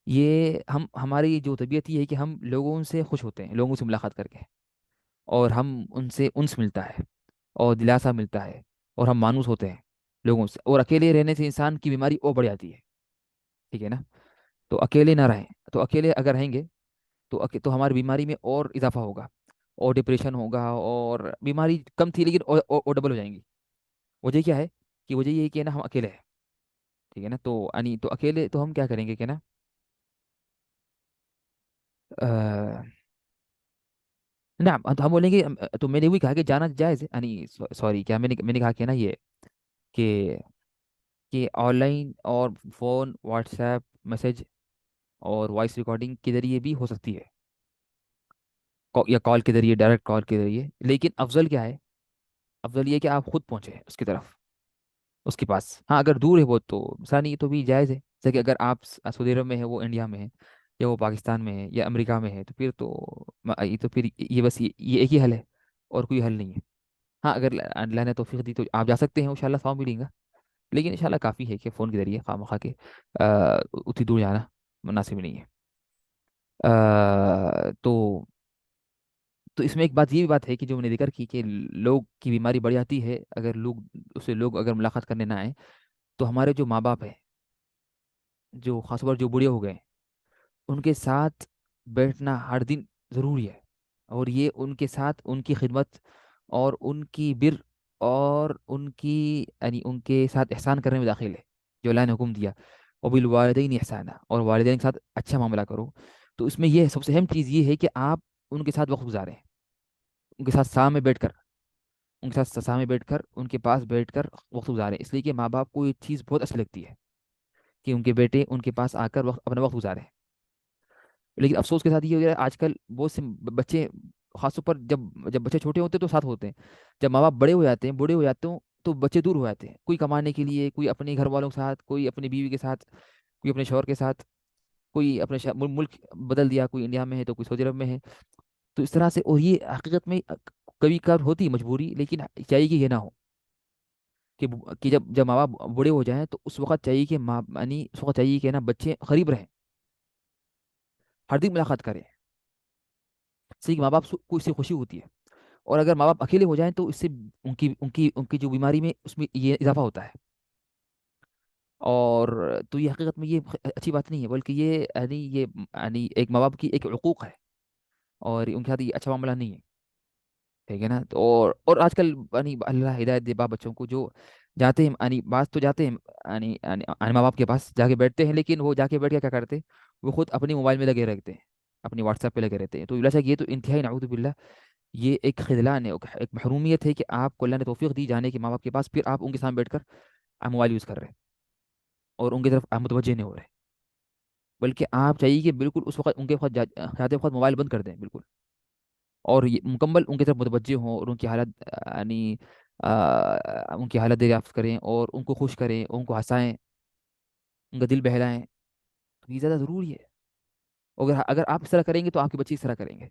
یہ ہماری جو طبیعت یہ ہے کہ ہم لوگوں سے خوش ہوتے ہیں، لوگوں سے ملاقات کر کے، اور ہم ان سے انس ملتا ہے اور دلاسا ملتا ہے، اور ہم مانوس ہوتے ہیں لوگوں سے، اور اکیلے رہنے سے انسان کی بیماری اور بڑھ جاتی ہے، ٹھیک ہے نا؟ تو اکیلے نہ رہیں، تو اکیلے اگر رہیں گے تو ہماری بیماری میں اور اضافہ ہوگا، اور ڈپریشن ہوگا، اور بیماری کم تھی لیکن اور ڈبل ہو جائیں گی۔ وجہ کیا ہے؟ کہ وجہ یہ ہے کہ نا ہم اکیلے ہیں، ٹھیک ہے نا؟ تو اکیلے تو ہم کیا کریں گے کہ نا، نعم تو ہم بولیں گے، تو میں نے وہی کہا کہ جانا جائز ہے، یعنی سوری، کیا میں نے کہا کہ نا یہ کہ آن لائن اور فون، واٹس ایپ میسج اور وائس ریکارڈنگ کے ذریعے بھی ہو سکتی ہے، یا کال کے ذریعے، ڈائریکٹ کال کے ذریعے، لیکن افضل کیا ہے؟ افضل یہ کہ آپ خود پہنچے اس کی طرف، اس کے پاس۔ ہاں اگر دور ہے وہ تو ثانی تو بھی جائز ہے، جیسے کہ اگر آپ سعودی عرب میں ہے، وہ انڈیا میں ہے، یا وہ پاکستان میں ہے یا امریکہ میں ہے، تو پھر یہ بس یہ ایک ہی حل ہے، اور کوئی حل نہیں ہے۔ ہاں اگر اللہ نے توفیق دی تو آپ جا سکتے ہیں، ان شاء اللہ ثواب ملیں گا، لیکن ان شاء اللہ کافی ہے کہ فون کے ذریعے خواہ مخواہ کے اتنی دور جانا مناسب نہیں ہے۔ تو اس میں ایک بات، یہ بھی بات ہے کہ جو میں نے ذکر کی کہ لوگ کی بیماری بڑھ جاتی ہے اگر لوگ اگر ملاقات کرنے نہ آئیں، تو ہمارے جو ماں باپ ہیں، جو خاص طور پر جو بوڑھے ہو گئے، ان کے ساتھ بیٹھنا ہر دن ضروری ہے، اور یہ ان کے ساتھ ان کی خدمت اور ان کی بر اور ان کی یعنی ان کے ساتھ احسان کرنے میں داخل ہے، جو اللہ نے حکم دیا، وبالوالدین احسانہ، اور والدین کے ساتھ اچھا معاملہ کرو۔ تو اس میں یہ سب سے اہم چیز یہ ہے کہ آپ ان کے ساتھ وقت گزاریں، ان کے ساتھ سامنے بیٹھ کر، ان کے ساتھ سامنے بیٹھ کر، ان کے پاس بیٹھ کر وقت گزاریں، اس لیے کہ ماں باپ کو یہ چیز بہت اچھی لگتی ہے کہ ان کے بیٹے ان کے پاس آ کر اپنا وقت گزاریں۔ لیکن افسوس کے ساتھ یہ ہو گیا آج کل بہت سے بچے، خاص طور پر جب بچے چھوٹے ہوتے ہیں تو ساتھ ہوتے ہیں، جب ماں باپ بڑے ہو جاتے ہیں، بوڑھے ہو جاتے ہیں، تو بچے دور ہو جاتے ہیں، کوئی کمانے کے لیے، کوئی اپنے گھر والوں کے ساتھ، کوئی اپنی بیوی کے ساتھ، کوئی اپنے شوہر کے ساتھ، کوئی اپنے ملک بدل دیا، کوئی انڈیا میں ہے تو کوئی سعودی عرب میں ہے۔ تو اس طرح سے، اور یہ حقیقت میں کبھی کبھار ہوتی ہے مجبوری، لیکن چاہیے کہ یہ نہ ہو کہ جب ماں باپ بوڑھے ہو جائیں تو اس وقت چاہیے کہ یعنی اس وقت چاہیے کہ نا بچے قریب رہیں، ہر دن ملاقات کریں، اس سے کہ ماں باپ کو اس سے خوشی ہوتی ہے، اور اگر ماں باپ اکیلے ہو جائیں تو اس سے ان کی جو بیماری میں، اس میں یہ اضافہ ہوتا ہے، اور تو یہ حقیقت میں یہ اچھی بات نہیں ہے، بلکہ یہ یعنی ایک ماں باپ کی ایک عقوق ہے، اور ان کے ساتھ یہ اچھا معاملہ نہیں ہے۔ ٹھیک ہے نا؟ تو اور آج کل یعنی اللہ ہدایت دے باپ بچوں کو، جو جاتے ہیں یعنی بعض تو جاتے ہیں یعنی ماں باپ کے پاس جا کے بیٹھتے ہیں، لیکن وہ جا کے بیٹھ کے کیا کرتے ہیں؟ وہ خود اپنی موبائل میں لگے رہتے ہیں، اپنی واٹس ایپ پہ لگے رہتے ہیں. تو اللہ یہ تو انتہائی نعوذ باللہ، یہ ایک خذلان ہے، ایک محرومیت ہے کہ آپ کو اللہ نے توفیق دی جانے کے ماں باپ کے پاس، پھر آپ ان کے سامنے بیٹھ کر آپ موبائل یوز کر رہے ہیں اور ان کی طرف آپ متوجہ نہیں ہو رہے. بلکہ آپ چاہیے کہ بالکل اس وقت ان کے وقت جاتے وقت موبائل بند کر دیں بالکل، اور یہ مکمل ان کی طرف متوجہ ہوں اور ان کی حالت یعنی ان کی حالت دریافت کریں اور ان کو خوش کریں، ان کو ہنسائیں، ان کا دل بہلائیں. تو یہ زیادہ ضروری ہے. اگر آپ اس طرح کریں گے تو آپ کے بچے اس طرح کریں گے.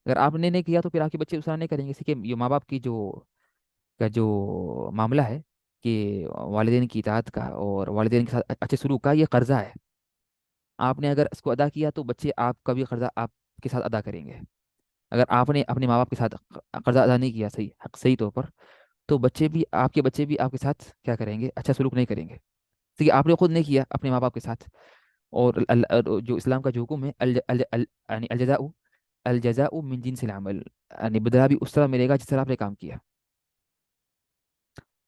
اگر آپ نے نہیں کیا تو پھر آپ کے بچے اس طرح نہیں کریں گے. اسی کہ یہ ماں باپ کی جو معاملہ ہے کہ والدین کی اطاعت کا اور والدین کے ساتھ اچھے سلوک کا، یہ قرضہ ہے. آپ نے اگر اس کو ادا کیا تو بچے آپ کا بھی قرضہ آپ کے ساتھ ادا کریں گے. اگر آپ نے اپنے ماں باپ کے ساتھ قرضہ ادا نہیں کیا صحیح صحیح طور پر، تو بچے بھی آپ کے ساتھ کیا کریں گے؟ اچھا سلوک نہیں کریں گے. کیونکہ آپ نے خود نہیں کیا اپنے ماں باپ کے ساتھ. اور جو اسلام کا جو حکم ہے یعنی الجزاء من جنس العمل، یعنی بدلہ بھی اس طرح ملے گا جس طرح آپ نے کام کیا.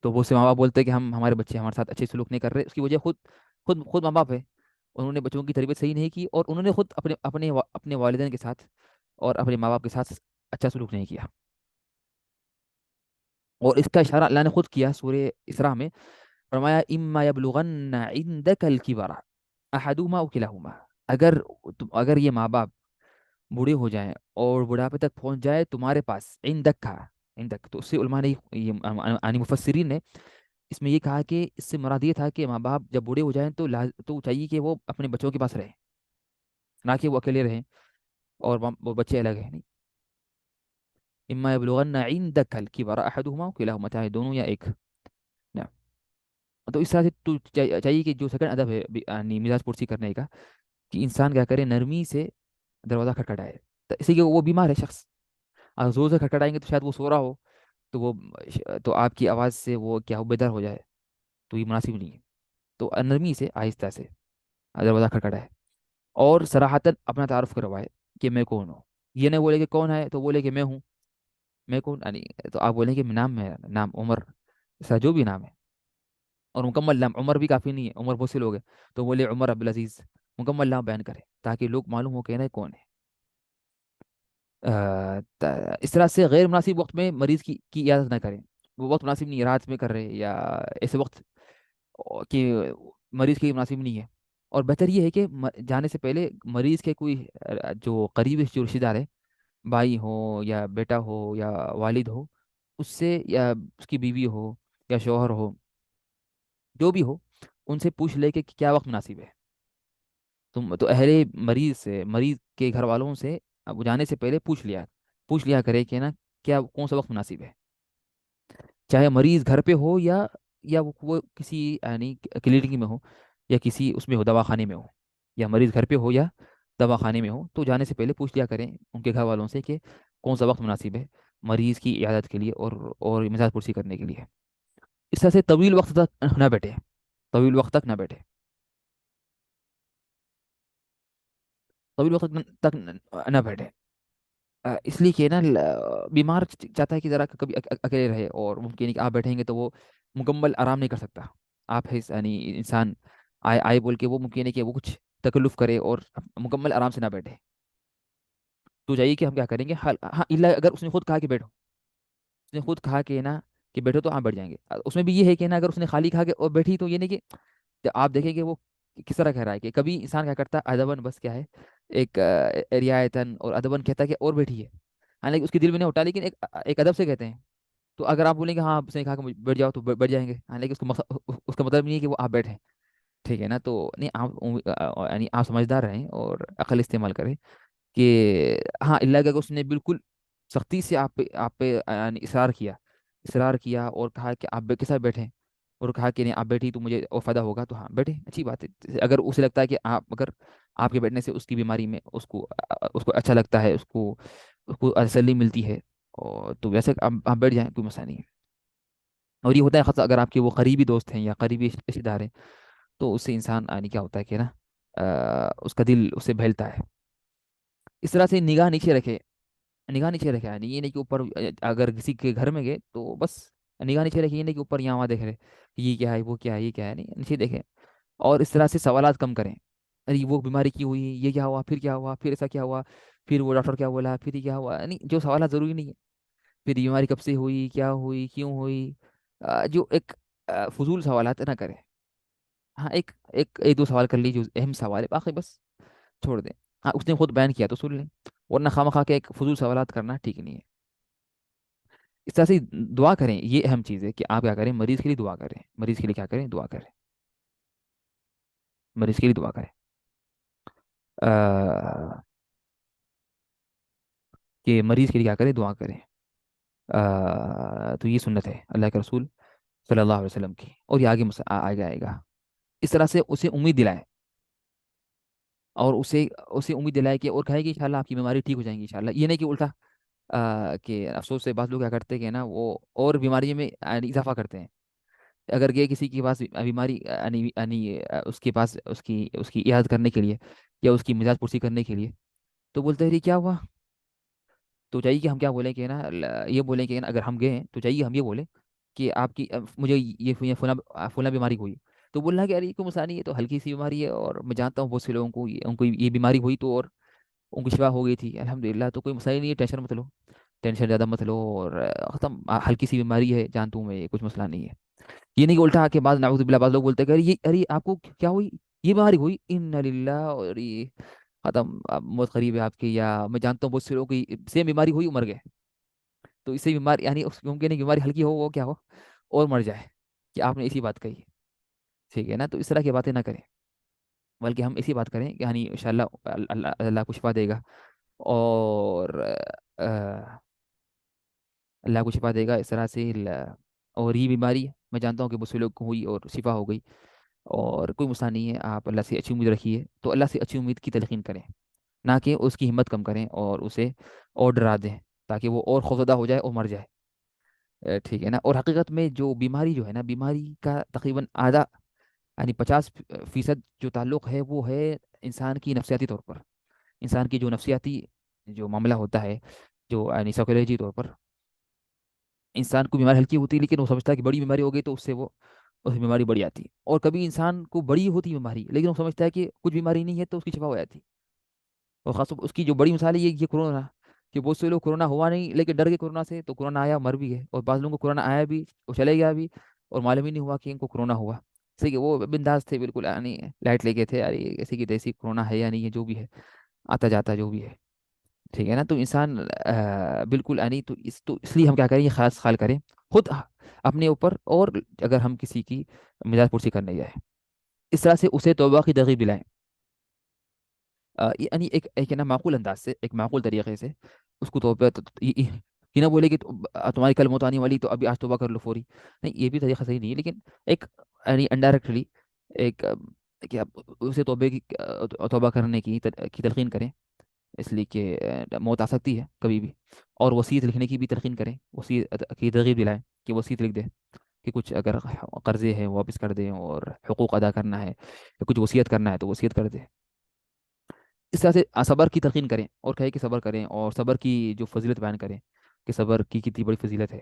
تو وہ سے ماں باپ بولتے ہیں کہ ہمارے بچے ہمارے ساتھ اچھے سلوک نہیں کر رہے، اس کی وجہ خود ماں باپ ہے. انہوں نے بچوں کی تربیت صحیح نہیں کی، اور انہوں نے خود اپنے والدین کے ساتھ اور اپنے ماں باپ کے ساتھ اچھا سلوک نہیں کیا. اور اس کا اشارہ اللہ نے خود کیا سورہ اسراء میں. فرمایا اما یبلغن عندک الکبر احدهما او کلاهما، اگر اگر یہ ماں باپ بوڑھے ہو جائیں اور بڑھاپے تک پہنچ جائے تمہارے پاس، عندک کا عندک، تو اس سے علماء نے یعنی مفسرین نے اس میں یہ کہا کہ اس سے مراد یہ تھا کہ ماں باپ جب بوڑھے ہو جائیں تو چاہیے کہ وہ اپنے بچوں کے پاس رہیں، نہ کہ وہ اکیلے رہیں اور وہ بچے الگ ہیں. نہیں، اما یبلغن عندک الکبر احدهما او کلاهما، چاہے دونوں یا ایک. نعم. تو اس طرح سے تو چاہیے کہ جو سیکنڈ ادب ہے یعنی مزاج پرسی کرنے کا، کہ انسان کیا کرے؟ نرمی سے دروازہ کھٹکھٹائے. تو اسی کہ وہ بیمار ہے شخص، اور زور سے کھٹکھٹائیں گے تو شاید وہ سو رہا ہو، تو تو آپ کی آواز سے وہ کیا ہو بیدار ہو جائے، تو یہ مناسب نہیں ہے. تو نرمی سے آہستہ سے دروازہ کھٹکھٹائے اور صراحتاً اپنا تعارف کروائے کہ میں کون ہوں. یہ نہیں بولے کہ کون ہے تو بولے کہ میں ہوں. میں کون یعنی، تو آپ بولیں کہ نام ہے، نام عمر، ایسا جو بھی نام ہے. اور مکمل نام عمر بھی کافی نہیں ہے، عمر بہت سے لوگ ہیں، تو بولے عمر عبدالعزیز. مکمل نام بیان کرے تاکہ لوگ معلوم ہو کہ نا کون ہے. اس طرح سے غیر مناسب وقت میں مریض کی عیادت نہ کریں. وہ وقت مناسب نہیں ہے، رات میں کر رہے یا ایسے وقت کہ مریض کے لیے مناسب نہیں ہے. اور بہتر یہ ہے کہ جانے سے پہلے مریض کے کوئی جو قریبی جو رشتے دار ہے، بھائی ہو یا بیٹا ہو یا والد ہو، اس سے یا اس کی بیوی ہو یا شوہر ہو، جو بھی ہو، ان سے پوچھ لے کہ کیا وقت مناسب ہے. تو اہل مریض کے گھر والوں سے اب جانے سے پہلے پوچھ لیا کرے کہ نا کیا کون سا وقت مناسب ہے. چاہے مریض گھر پہ ہو یا وہ کسی یعنی کلینک میں ہو، یا کسی اس میں ہو دواخانے میں ہو، یا مریض گھر پہ ہو یا دواخانے میں ہو، تو جانے سے پہلے پوچھ لیا کریں ان کے گھر والوں سے کہ کون سا وقت مناسب ہے مریض کی عیادت کے لیے اور مزاج پرسی کرنے کے لیے. اس طرح سے طویل وقت تک نہ بیٹھے، طویل وقت تک نہ بیٹھے، طویل وقت تک نہ بیٹھے. اس لیے کہ نا بیمار چاہتا ہے کہ ذرا کبھی اکیلے رہے، اور ممکن ہے کہ آپ بیٹھیں گے تو وہ مکمل آرام نہیں کر سکتا. آپ ہے یعنی انسان آئے آئے بول کے وہ ممکن ہے کہ وہ کچھ تکلف کرے اور مکمل آرام سے نہ بیٹھے. تو چاہیے کہ ہم کیا کریں گے؟ ہاں الا اگر اس نے خود کہا کہ بیٹھو، اس نے خود کہا کہ نا کہ بیٹھو، تو آپ بیٹھ جائیں گے. اس میں بھی یہ ہے کہ نا اگر اس نے خالی کہا کہ اور بیٹھی، تو یہ نہیں کہ آپ دیکھیں گے وہ کس طرح کہہ رہا ہے. کہ کبھی انسان کیا کرتا ہے ادبن، بس کیا ہے ایک رعایتن اور ادبن کہتا ہے کہ اور بیٹھی ہے، حالانکہ اس کے دل میں نہیں ہوتا، لیکن ایک ادب سے کہتے ہیں. تو اگر آپ بولیں گے ہاں اس نے کہا کہ بیٹھ جاؤ، تو بیٹھ جائیں گے، حالانکہ اس کا مطلب نہیں ہے کہ وہ آپ بیٹھیں. ٹھیک ہے نا؟ تو نہیں، آپ یعنی آپ سمجھدار رہیں اور عقل استعمال کریں کہ ہاں اللہ کا اس نے بالکل سختی سے آپ پہ یعنی اصرار کیا اور کہا کہ آپ کے ساتھ بیٹھیں، اور کہا کہ نہیں آپ بیٹھی تو مجھے اور فائدہ ہوگا، تو ہاں بیٹھے، اچھی بات ہے. اگر اسے لگتا ہے کہ اگر آپ کے بیٹھنے سے اس کی بیماری میں اس کو اچھا لگتا ہے، اس کو تسلی ملتی ہے، اور تو ویسے آپ بیٹھ جائیں، کوئی مسئلہ نہیں ہے. اور یہ ہوتا ہے خاصا اگر آپ کے وہ قریبی دوست ہیں یا قریبی رشتے دار ہیں، تو اس سے انسان آنے کیا ہوتا ہے کہ نا اس کا دل اس سے بہلتا ہے. اس طرح سے نگاہ نیچے رکھے. نگاہ نیچے رکھا ہے، یہ نہیں کہ اوپر اگر کسی کے گھر میں گئے تو بس نگاہ نیچے رکھے، یہ نہیں کہ اوپر یہاں وہاں دیکھ رہے کہ یہ کیا ہے وہ کیا ہے یہ کیا ہے، نہیں نیچے دیکھیں. اور اس طرح سے سوالات کم کریں. ارے وہ بیماری کی ہوئی، یہ کیا ہوا، پھر کیا ہوا، پھر ایسا کیا ہوا، پھر وہ ڈاکٹر کیا بولا، پھر یہ کیا ہوا، یعنی جو سوالات ضروری نہیں ہے. پھر یہ بیماری کب سے ہوئی، کیا ہوئی، کیوں ہوئی، جو ایک فضول سوالات نہ کریں. ہاں ایک دو سوال کر لیجیے جو اہم سوال ہے، باقی بس چھوڑ دیں. ہاں اس نے خود بیان کیا تو سن لیں، ورنہ خواہ مخواہ کے ایک فضول سوالات کرنا ٹھیک نہیں ہے. اس طرح سے دعا کریں، یہ اہم چیز ہے کہ آپ کیا کریں، مریض کے لیے دعا کریں. مریض کے لیے کیا کریں، دعا کریں. مریض کے لیے دعا کریں. کہ مریض کے لیے کیا کریں، دعا کریں. تو یہ سنت ہے اللہ کے رسول صلی اللہ علیہ وسلم کی، اور یہ آگے آگے آئے گا. اس طرح سے اسے امید دلائیں، اور اسے امید دلائے کہ اور کہے کہ انشاءاللہ آپ کی بیماری ٹھیک ہو جائیں گی انشاءاللہ. یہ نہیں کہ الٹا کہ افسوس سے بعض لوگ کیا کرتے ہیں کہ نا وہ اور بیماری میں اضافہ کرتے ہیں. اگر یہ کسی کے پاس بیماری اس کے پاس اس کی عیادت کرنے کے لیے یا اس کی مزاج پرسی کرنے کے لیے، تو بولتے ہیں یہ کیا ہوا. تو چاہیے کہ ہم کیا بولیں کہ نا یہ بولیں کہ نا اگر ہم گئے ہیں تو چاہیے ہم یہ بولیں کہ آپ کی مجھے یہ فلاں فلاں بیماری ہوئی. تو بولنا کہ ارے کوئی مسئلہ نہیں ہے، تو ہلکی سی بیماری ہے، اور میں جانتا ہوں بہت سے لوگوں کو ان کو یہ بیماری ہوئی تو اور ان کی شفا ہو گئی تھی الحمدللہ، تو کوئی مسئلہ ہی نہیں ہے، ٹینشن مت لو. ٹینشن زیادہ مت لو، اور ختم، ہلکی سی بیماری ہے، جانتا ہوں میں، یہ کچھ مسئلہ نہیں ہے. یہ نہیں کہ الٹا کہ بعض نعوذ باللہ بعض لوگ بولتے ہیں کہ ارے آپ کو کیا ہوئی، یہ بیماری ہوئی، ان للہ، اور یہ ختم، اب موت قریب ہے آپ کی، یا میں جانتا ہوں بہت سے لوگوں کی سیم بیماری ہوئی مر گئے. تو اس سے بیماری یعنی ممکن ہے کہ بیماری ہلکی ہو وہ کیا ہو اور مر جائے، کہ آپ نے اسی بات کہی. ٹھیک ہے نا، تو اس طرح کی باتیں نہ کریں، بلکہ ہم اسی بات کریں کہ یعنی ان شاء اللہ اللہ اللہ کو شفا دے گا. اور اللہ کو شفا دے گا اس طرح سے. اور یہ بیماری میں جانتا ہوں کہ بہت سے لوگ کو ہوئی اور شفا ہو گئی، اور کوئی مسئلہ نہیں ہے. آپ اللہ سے اچھی امید رکھیے، تو اللہ سے اچھی امید کی تلقین کریں، نہ کہ اس کی ہمت کم کریں اور اسے اور ڈرا دیں تاکہ وہ اور خوفزدہ ہو جائے اور مر جائے. ٹھیک ہے نا. اور حقیقت میں جو بیماری جو ہے نا، بیماری کا تقریباً آدھا یعنی 50% جو تعلق ہے وہ ہے انسان کی نفسیاتی طور پر. انسان کی جو نفسیاتی جو معاملہ ہوتا ہے، جو یعنی سائیکولوجی طور پر انسان کو بیماری ہلکی ہوتی ہے، لیکن وہ سمجھتا ہے کہ بڑی بیماری ہو گئی تو اس سے وہ اس بیماری بڑی آتی ہے. اور کبھی انسان کو بڑی ہوتی ہے بیماری، لیکن وہ سمجھتا ہے کہ کچھ بیماری نہیں ہے تو اس کی شفا ہو جاتی. اور خاص طور پر اس کی جو بڑی مثال ہے یہ کرونا، کہ بہت سے لوگ کرونا ہوا نہیں لیکن ڈر گئے کرونا سے، تو کرونا آیا مر بھی گئے. اور بعض لوگوں کو کرونا آیا بھی اور چلے گیا بھی، اور معلوم ہی نہیں ہوا کہ ان کو کرونا ہوا. صحیح کہ وہ بنداز تھے بالکل، یعنی لائٹ لے کے تھے، یار یہ ایسی کی تیسی کرونا ہے یا نہیں ہے، جو بھی ہے آتا جاتا جو بھی ہے. ٹھیک ہے نا. تو انسان بالکل یعنی تو اس لیے ہم کیا کریں، یہ خاص خیال کریں خود اپنے اوپر، اور اگر ہم کسی کی مزاج پرسی کرنے جائیں اس طرح سے اسے توبہ کی ترغیب دلائیں. یعنی ایک ہے نا معقول انداز سے، ایک معقول طریقے سے اس کو توبہ یہ نہ بولے کہ تمہاری کل موت آنے والی تو ابھی آج توبہ کر لو فوری. نہیں، یہ بھی طریقہ صحیح نہیں ہے، لیکن ایک یعنی انڈائریکٹلی ایک کہ آپ اسے توبہ کرنے کی تلقین کریں، اس لیے کہ موت آ سکتی ہے کبھی بھی. اور وصیت لکھنے کی بھی تلقین کریں، وصیت کی ترغیب دلائیں کہ وصیت لکھ دے، کہ کچھ اگر قرضے ہیں وہ واپس کر دیں، اور حقوق ادا کرنا ہے یا کچھ وصیت کرنا ہے تو وصیت کر دیں. اس طرح سے صبر کی تلقین کریں، اور کہے کہ صبر کریں، اور صبر کی جو فضیلت بیان کریں کہ صبر کی کتنی بڑی فضیلت ہے.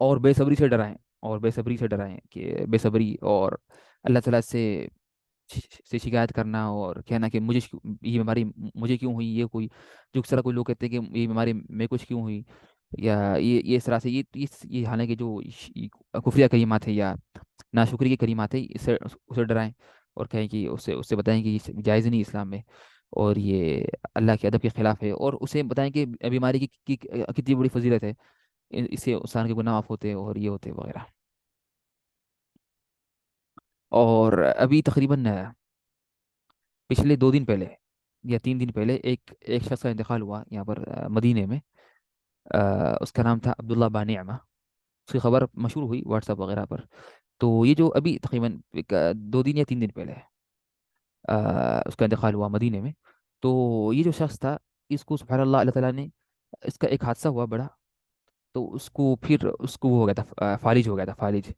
اور بے صبری سے ڈرائیں، اور بے صبری سے ڈرائیں کہ بے صبری اور اللہ تعالیٰ سے شکایت کرنا اور کہنا کہ یہ بیماری مجھے کیوں ہوئی، یہ کوئی جو اس طرح کوئی لوگ کہتے ہیں کہ یہ بیماری میں کچھ کیوں ہوئی، یا یہ اس طرح سے یہ حالانکہ جو کفریہ کلمات ہے یا ناشکری کے کلمات ہے، اسے ڈرائیں، اور کہیں کہ اس سے بتائیں کہ یہ جائز نہیں اسلام میں، اور یہ اللہ کے ادب کے خلاف ہے. اور اسے بتائیں کہ بیماری کی کتنی بڑی فضیلت ہے، اس سے انسان کے گناہ معاف ہوتے ہیں اور یہ ہوتے وغیرہ. اور ابھی تقریباً پچھلے 2 دن پہلے یا 3 دن پہلے ایک شخص کا انتقال ہوا یہاں پر مدینے میں. اس کا نام تھا عبداللہ بانعمہ. اس کی خبر مشہور ہوئی واٹس ایپ وغیرہ پر. تو یہ جو ابھی تقریباً 2 دن یا 3 دن پہلے اس کا انتقال ہوا مدینے میں. تو یہ جو شخص تھا، اس کو سبحان اللہ اللہ تعالیٰ نے، اس کا ایک حادثہ ہوا بڑا، تو اس کو وہ ہو گیا تھا، فالج ہو گیا تھا، فالج.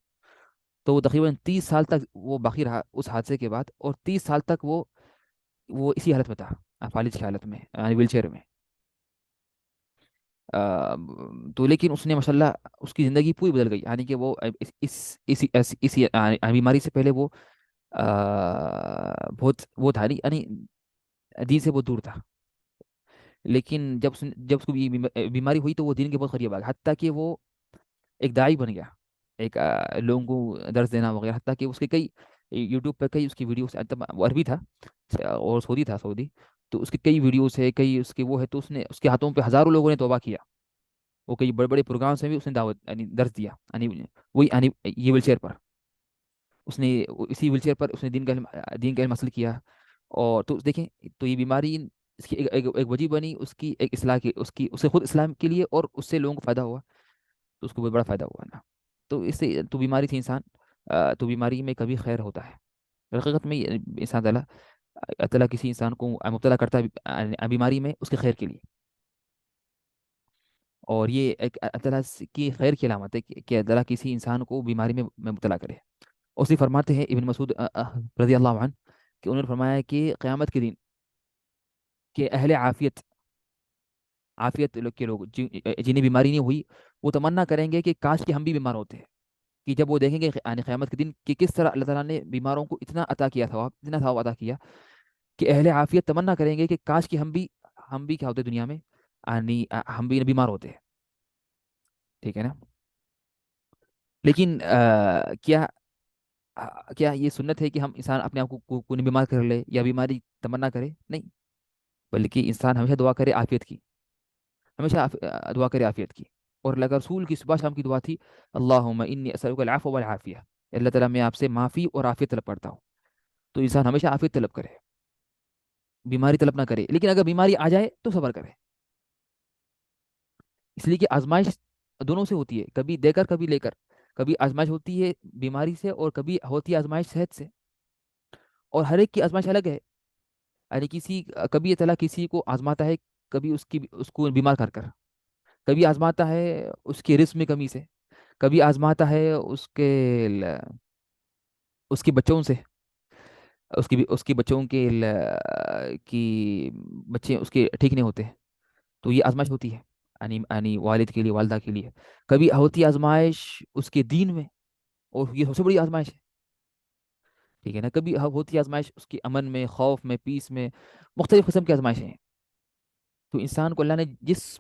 تو وہ تقریباً 30 سال تک وہ باقی رہا اس حادثے کے بعد، اور 30 سال تک وہ اسی حالت میں تھا، فالج کی حالت میں، یعنی ویل چیئر میں. تو لیکن اس نے ماشاءاللہ اس کی زندگی پوری بدل گئی، یعنی کہ وہ اسی بیماری سے پہلے وہ بہت وہ تھا نہیں، یعنی دین سے بہت دور تھا، لیکن جب اس کو یہ بیماری ہوئی تو وہ دین کے بہت قریب آ گیا، حتیٰ کہ وہ ایک داعی بن گیا، ایک لوگوں کو درس دینا وغیرہ، حتیٰ کہ اس کے کئی یوٹیوب پہ کئی اس کی ویڈیوز، وہ عربی تھا اور سعودی تھا، سعودی، تو اس کے کئی ویڈیوز ہے، کئی اس کے وہ ہے، تو اس نے اس کے ہاتھوں پہ ہزاروں لوگوں نے توبہ کیا، وہ کئی بڑے بڑے پروگرامس میں بھی اس نے دعوت یعنی درس دیا، یعنی وہی یعنی یہ ویل چیئر پر، اس نے اسی ویل چیئر پر اس نے دین کا علم حاصل کیا، اور تو دیکھیں، تو یہ بیماری اس کی ایک وجہ بنی، اس کی ایک اصلاح کی، اسے خود اسلام کے لیے، اور اس سے لوگوں کو فائدہ ہوا، تو اس کو بہت بڑا فائدہ ہوا نا، تو اس سے تو بیماری سے انسان تو بیماری میں کبھی خیر ہوتا ہے، حقیقت میں انسان تعالیٰ اللہ تعالیٰ کسی انسان کو مبتلا کرتا ہے بیماری میں اس کے خیر کے لیے، اور یہ ایک اللہ تعالیٰ کی خیر کی علامت ہے کہ اللہ تعالیٰ کسی انسان کو بیماری میں مبتلا کرے، اسی فرماتے ہیں ابن مسعود رضی اللہ عنہ، کہ انہوں نے فرمایا کہ قیامت کے دن کہ اہل عافیت، کے لوگ جنہیں بیماری نہیں ہوئی، وہ تمنا کریں گے کہ کاش کہ ہم بھی بیمار ہوتے ہیں، کہ جب وہ دیکھیں گے یعنی قیامت کے دن کہ کس طرح اللہ تعالیٰ نے بیماروں کو اتنا عطا کیا، ثواب اتنا ثواب عطا کیا، کہ اہل عافیت تمنا کریں گے کہ کاش کہ ہم بھی کیا ہوتے دنیا میں، یعنی ہم بھی بیمار ہوتے ہیں، ٹھیک ہے نا، لیکن کیا یہ سنت ہے کہ ہم انسان اپنے آپ کو کوئی بیمار کر لے یا بیماری تمنا کرے؟ نہیں، بلکہ انسان ہمیشہ دعا کرے عافیت کی، ہمیشہ دعا کرے عافیت کی، اور اللہ کا رسول کی صبح شام کی دعا تھی، اللہم انی اسألک العفو والعافیہ، اللہ تعالیٰ میں آپ سے معافی اور عافیت طلب کرتا ہوں، تو انسان ہمیشہ عافیت طلب کرے، بیماری طلب نہ کرے، لیکن اگر بیماری آ جائے تو صبر کرے، اس لیے کہ آزمائش دونوں سے ہوتی ہے، کبھی دے کر کبھی لے کر، کبھی آزمائش ہوتی ہے بیماری سے اور کبھی ہوتی ہے آزمائش صحت سے، اور ہر ایک کی آزمائش الگ ہے، یعنی کبھی اللہ تعالیٰ کسی کو آزماتا ہے، کبھی اس کو بیمار کر کر، کبھی آزماتا ہے اس کے رزق میں کمی سے، کبھی آزماتا ہے اس کے بچوں سے، اس کے بچوں کی بچے اس کے ٹھیک نہیں ہوتے، تو یہ آزمائش ہوتی ہے، یعنی والد کے لیے، والدہ کے لیے، کبھی ہوتی ہے آزمائش اس کے دین میں، اور یہ سب سے بڑی آزمائش ہے، ٹھیک ہے نا، کبھی ہوتی ہے آزمائش اس کے امن میں، خوف میں، پیس میں، مختلف قسم کی آزمائشیں ہیں، تو انسان کو اللہ نے جس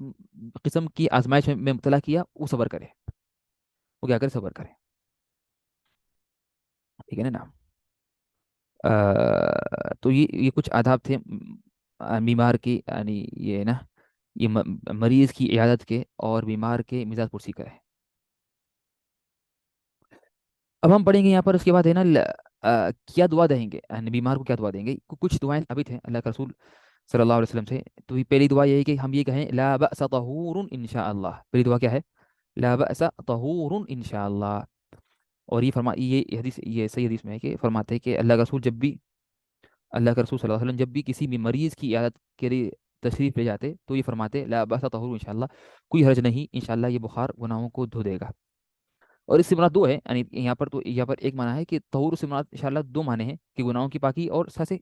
قسم کی آزمائش میں مبتلا کیا وہ صبر کرے، وہ کیا کرے، صبر کرے، ٹھیک ہے نا، تو یہ کچھ آداب تھے بیمار کی، یعنی یہ نا، یہ مریض کی عیادت کے اور بیمار کے مزاج پرسی کا ہے، اب ہم پڑھیں گے یہاں پر، اس کے بعد ہے نا کیا دعا دیں گے، یعنی بیمار کو کیا دعا دیں گے، کچھ دعائیں ثابت ہیں اللہ کے رسول صلی اللہ علیہ وسلم سے، تو یہ پہلی دعا یہ ہے کہ ہم یہ کہیں لا بأس طہور ان شاء اللہ، پہلی دعا کیا ہے، لا بأس طہور ان شاء اللہ، اور یہ حدیث، یہ صحیح حدیث میں ہے کہ فرماتے ہیں کہ اللہ کے رسول صلی اللہ علیہ وسلم جب بھی کسی بھی مریض کی عیادت کے لیے تشریف لے جاتے تو یہ فرماتے لا بأس طہور ان شاء اللہ، کوئی حرج نہیں، ان شاء اللہ یہ بخار گناہوں کو دھو دے گا، اور اس سے مراد دو ہے، یعنی یہاں پر ایک معنی ہے کہ طہور سے مراد ان شاء اللہ دو معنی ہیں، کہ گناہوں کی پاکی اور ساتھ سے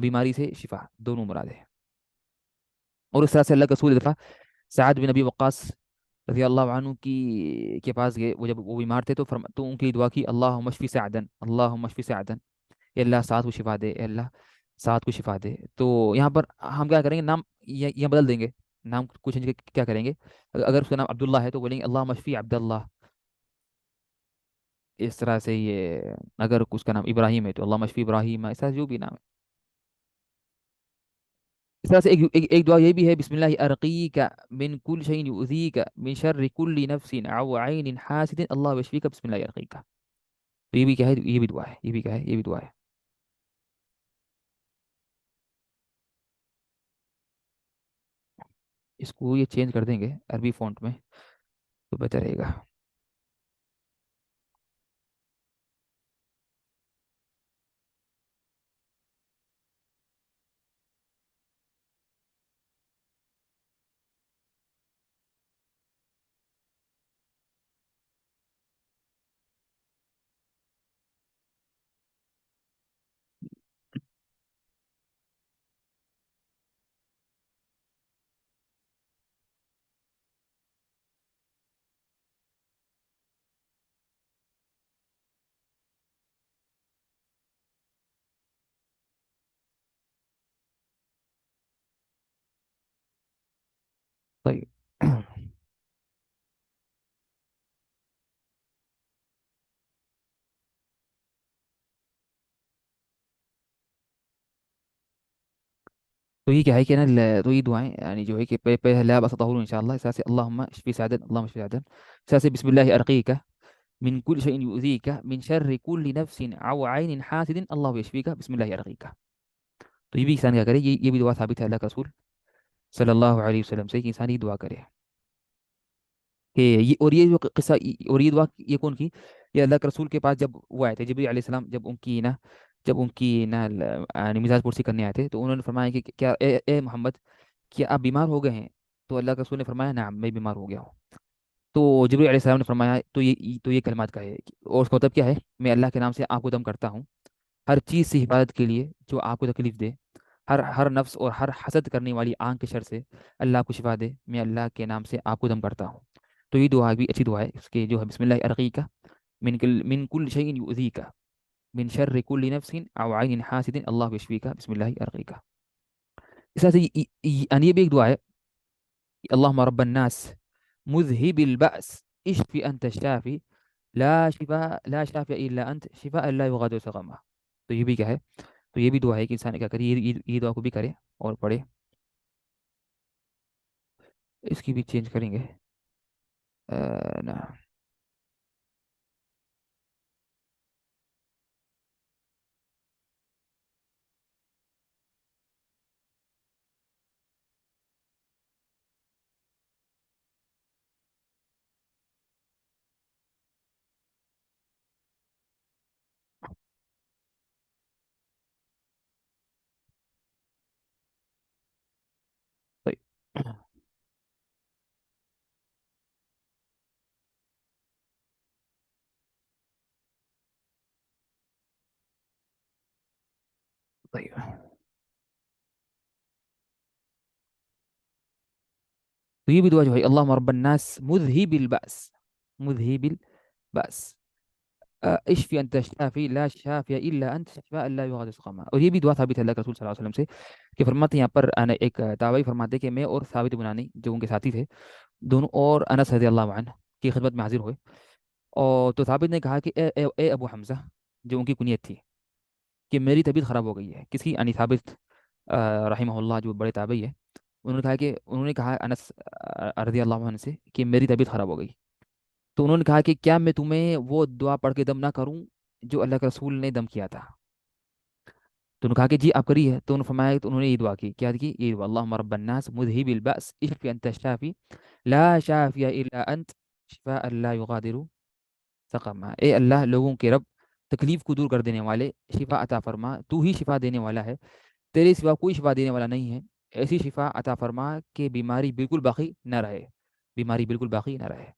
بیماری سے شفا، دونوں مراد ہے، اور اس طرح سے اللہ کے رسول دفعہ سعد بن ابی وقاص رضی اللہ عنہ کے پاس گئے، وہ جب وہ بیمار تھے تو ان کی دعا کی، اللہ مشفی سعدن، اللہ مشفی سعدن، اے اللہ سعد کو شفا دے، اے اللہ سعد کو شفا دے، تو یہاں پر ہم کیا کریں گے، نام یہ بدل دیں گے، نام کو چینج کیا کریں گے، اگر اس کا نام عبداللہ ہے تو بولیں گے اللہ مشفی عبداللہ، اس طرح سے یہ، اگر اس کا نام ابراہیم ہے تو اللہ مشفی ابراہیم، اس طرح سے جو بھی نام ہے، اس طرح سے ایک دعا یہ بھی ہے، بسم اللہ ارقیک من کل شیء یؤذیک من شر کل نفس او عین حاسد اللہ یشفیک بسم اللہ ارقیک، تو یہ بھی کیا ہے، یہ بھی دعا ہے، یہ بھی کیا ہے، یہ بھی دعا ہے، اس کو یہ چینج کر دیں گے عربی فونٹ میں تو بہتر رہے گا، تو یہ کیا ہے کہ نا تو یہ دعائیں یعنی جو ہے کہ پہلے آپ استطہر ان شاء اللہ اساس اللہم اشفی سعدن اللہم اشفی سعدن اساس بسم اللہ ارقیک من كل شيء يؤذيك من شر كل نفس او عين حاسد اللہ یشفیک بسم اللہ ارقیک. تو یہ بھی انسان کیا کرے، یہ بھی دعا ثابت ہے اللہ کے رسول صلی اللہ علیہ وسلم سے کہ انسان یہ دعا کرے کہ یہ، اور یہ جو قصہ، اور یہ دعا یہ کون کی؟ یہ اللہ کے رسول کے پاس جب وہ آئے تھے جبریل علیہ السلام، جب ان کی نا یعنی مزاج پرسی کرنے آئے تھے، تو انہوں نے فرمایا کہ کیا اے محمد، کیا آپ بیمار ہو گئے ہیں؟ تو اللہ کے رسول نے فرمایا نعم میں بیمار ہو گیا ہوں. تو جبریل علیہ السلام نے فرمایا تو یہ کلمات کا ہے، اور اس کا مطلب کیا ہے؟ میں اللہ کے نام سے آپ کو دم کرتا ہوں ہر چیز سے حفاظت کے لیے جو آپ کو تکلیف دے، ہر نفس اور ہر حسد کرنے والی آنکھ کے شر سے اللہ کو شفا دے، میں اللہ کے نام سے آپ کو دم کرتا ہوں. تو یہ دعا بھی اچھی دعا ہے، اس کے جو ہے بسم اللہ ارقیکا من کل شیء یؤذیکا من شر کل نفس او عین حاسد اللہ یشفیکا بسم اللہ ارقیکا. اس طرح سے یہ بھی ایک دعا ہے کہ اللہم رب الناس مذهب البأس اشفی انت الشافی لا شافی الا انت شفاء لا یغادر سقما. تو یہ بھی کیا ہے؟ تو یہ بھی دعا ہے کہ انسان کیا کرے، یہ دعا کو بھی کرے اور پڑھے. اس کی بھی چینج کریں گے. نا طيب. طيب. تو یہ بھی دعا جو ہے اللہم رب الناس مذہب البأس، مذہب البأس اشفی انت الشافی لا شافی الا انت شفاء لا یغادر سقما. اور یہ بھی دعا ثابت ہے اللہ کے رسول صلی اللہ علیہ وسلم سے کہ فرماتے ہیں یہاں پر ایک تابعی فرماتے ہیں کہ میں اور ثابت بنانی جو ان کے ساتھی تھے دونوں، اور انس رضی اللہ عنہ کی خدمت میں حاضر ہوئے. اور تو ثابت نے کہا کہ اے ابو حمزہ، جو ان کی کنیت تھی، کہ میری طبیعت خراب ہو گئی ہے. کس کی؟ یعنی ثابت رحمہ اللہ جو بڑے تابعی ہے، انہوں نے کہا انس رضی اللہ عنہ سے کہ میری طبیعت خراب ہو گئی. تو انہوں نے کہا کہ کیا میں تمہیں وہ دعا پڑھ کے دم نہ کروں جو اللہ کے رسول نے دم کیا تھا؟ تو انہوں نے کہا کہ جی آپ کریے. تو انہوں نے فرمایا، تو انہوں نے یہ دعا کی، کیا کی؟ یہ دعا اللہم رب الناس مذہب البأس اشفی انت الشافی لا شافی الا انت شفاء لا یغادر سقما. اے اللہ، لوگوں کے رب، تکلیف کو دور کر دینے والے، شفا عطا فرما، تو ہی شفا دینے والا ہے، تیرے سوا کوئی شفا دینے والا نہیں ہے. ایسی شفا عطا فرما کہ بیماری بالکل باقی نہ رہے، بیماری بالکل باقی نہ رہے.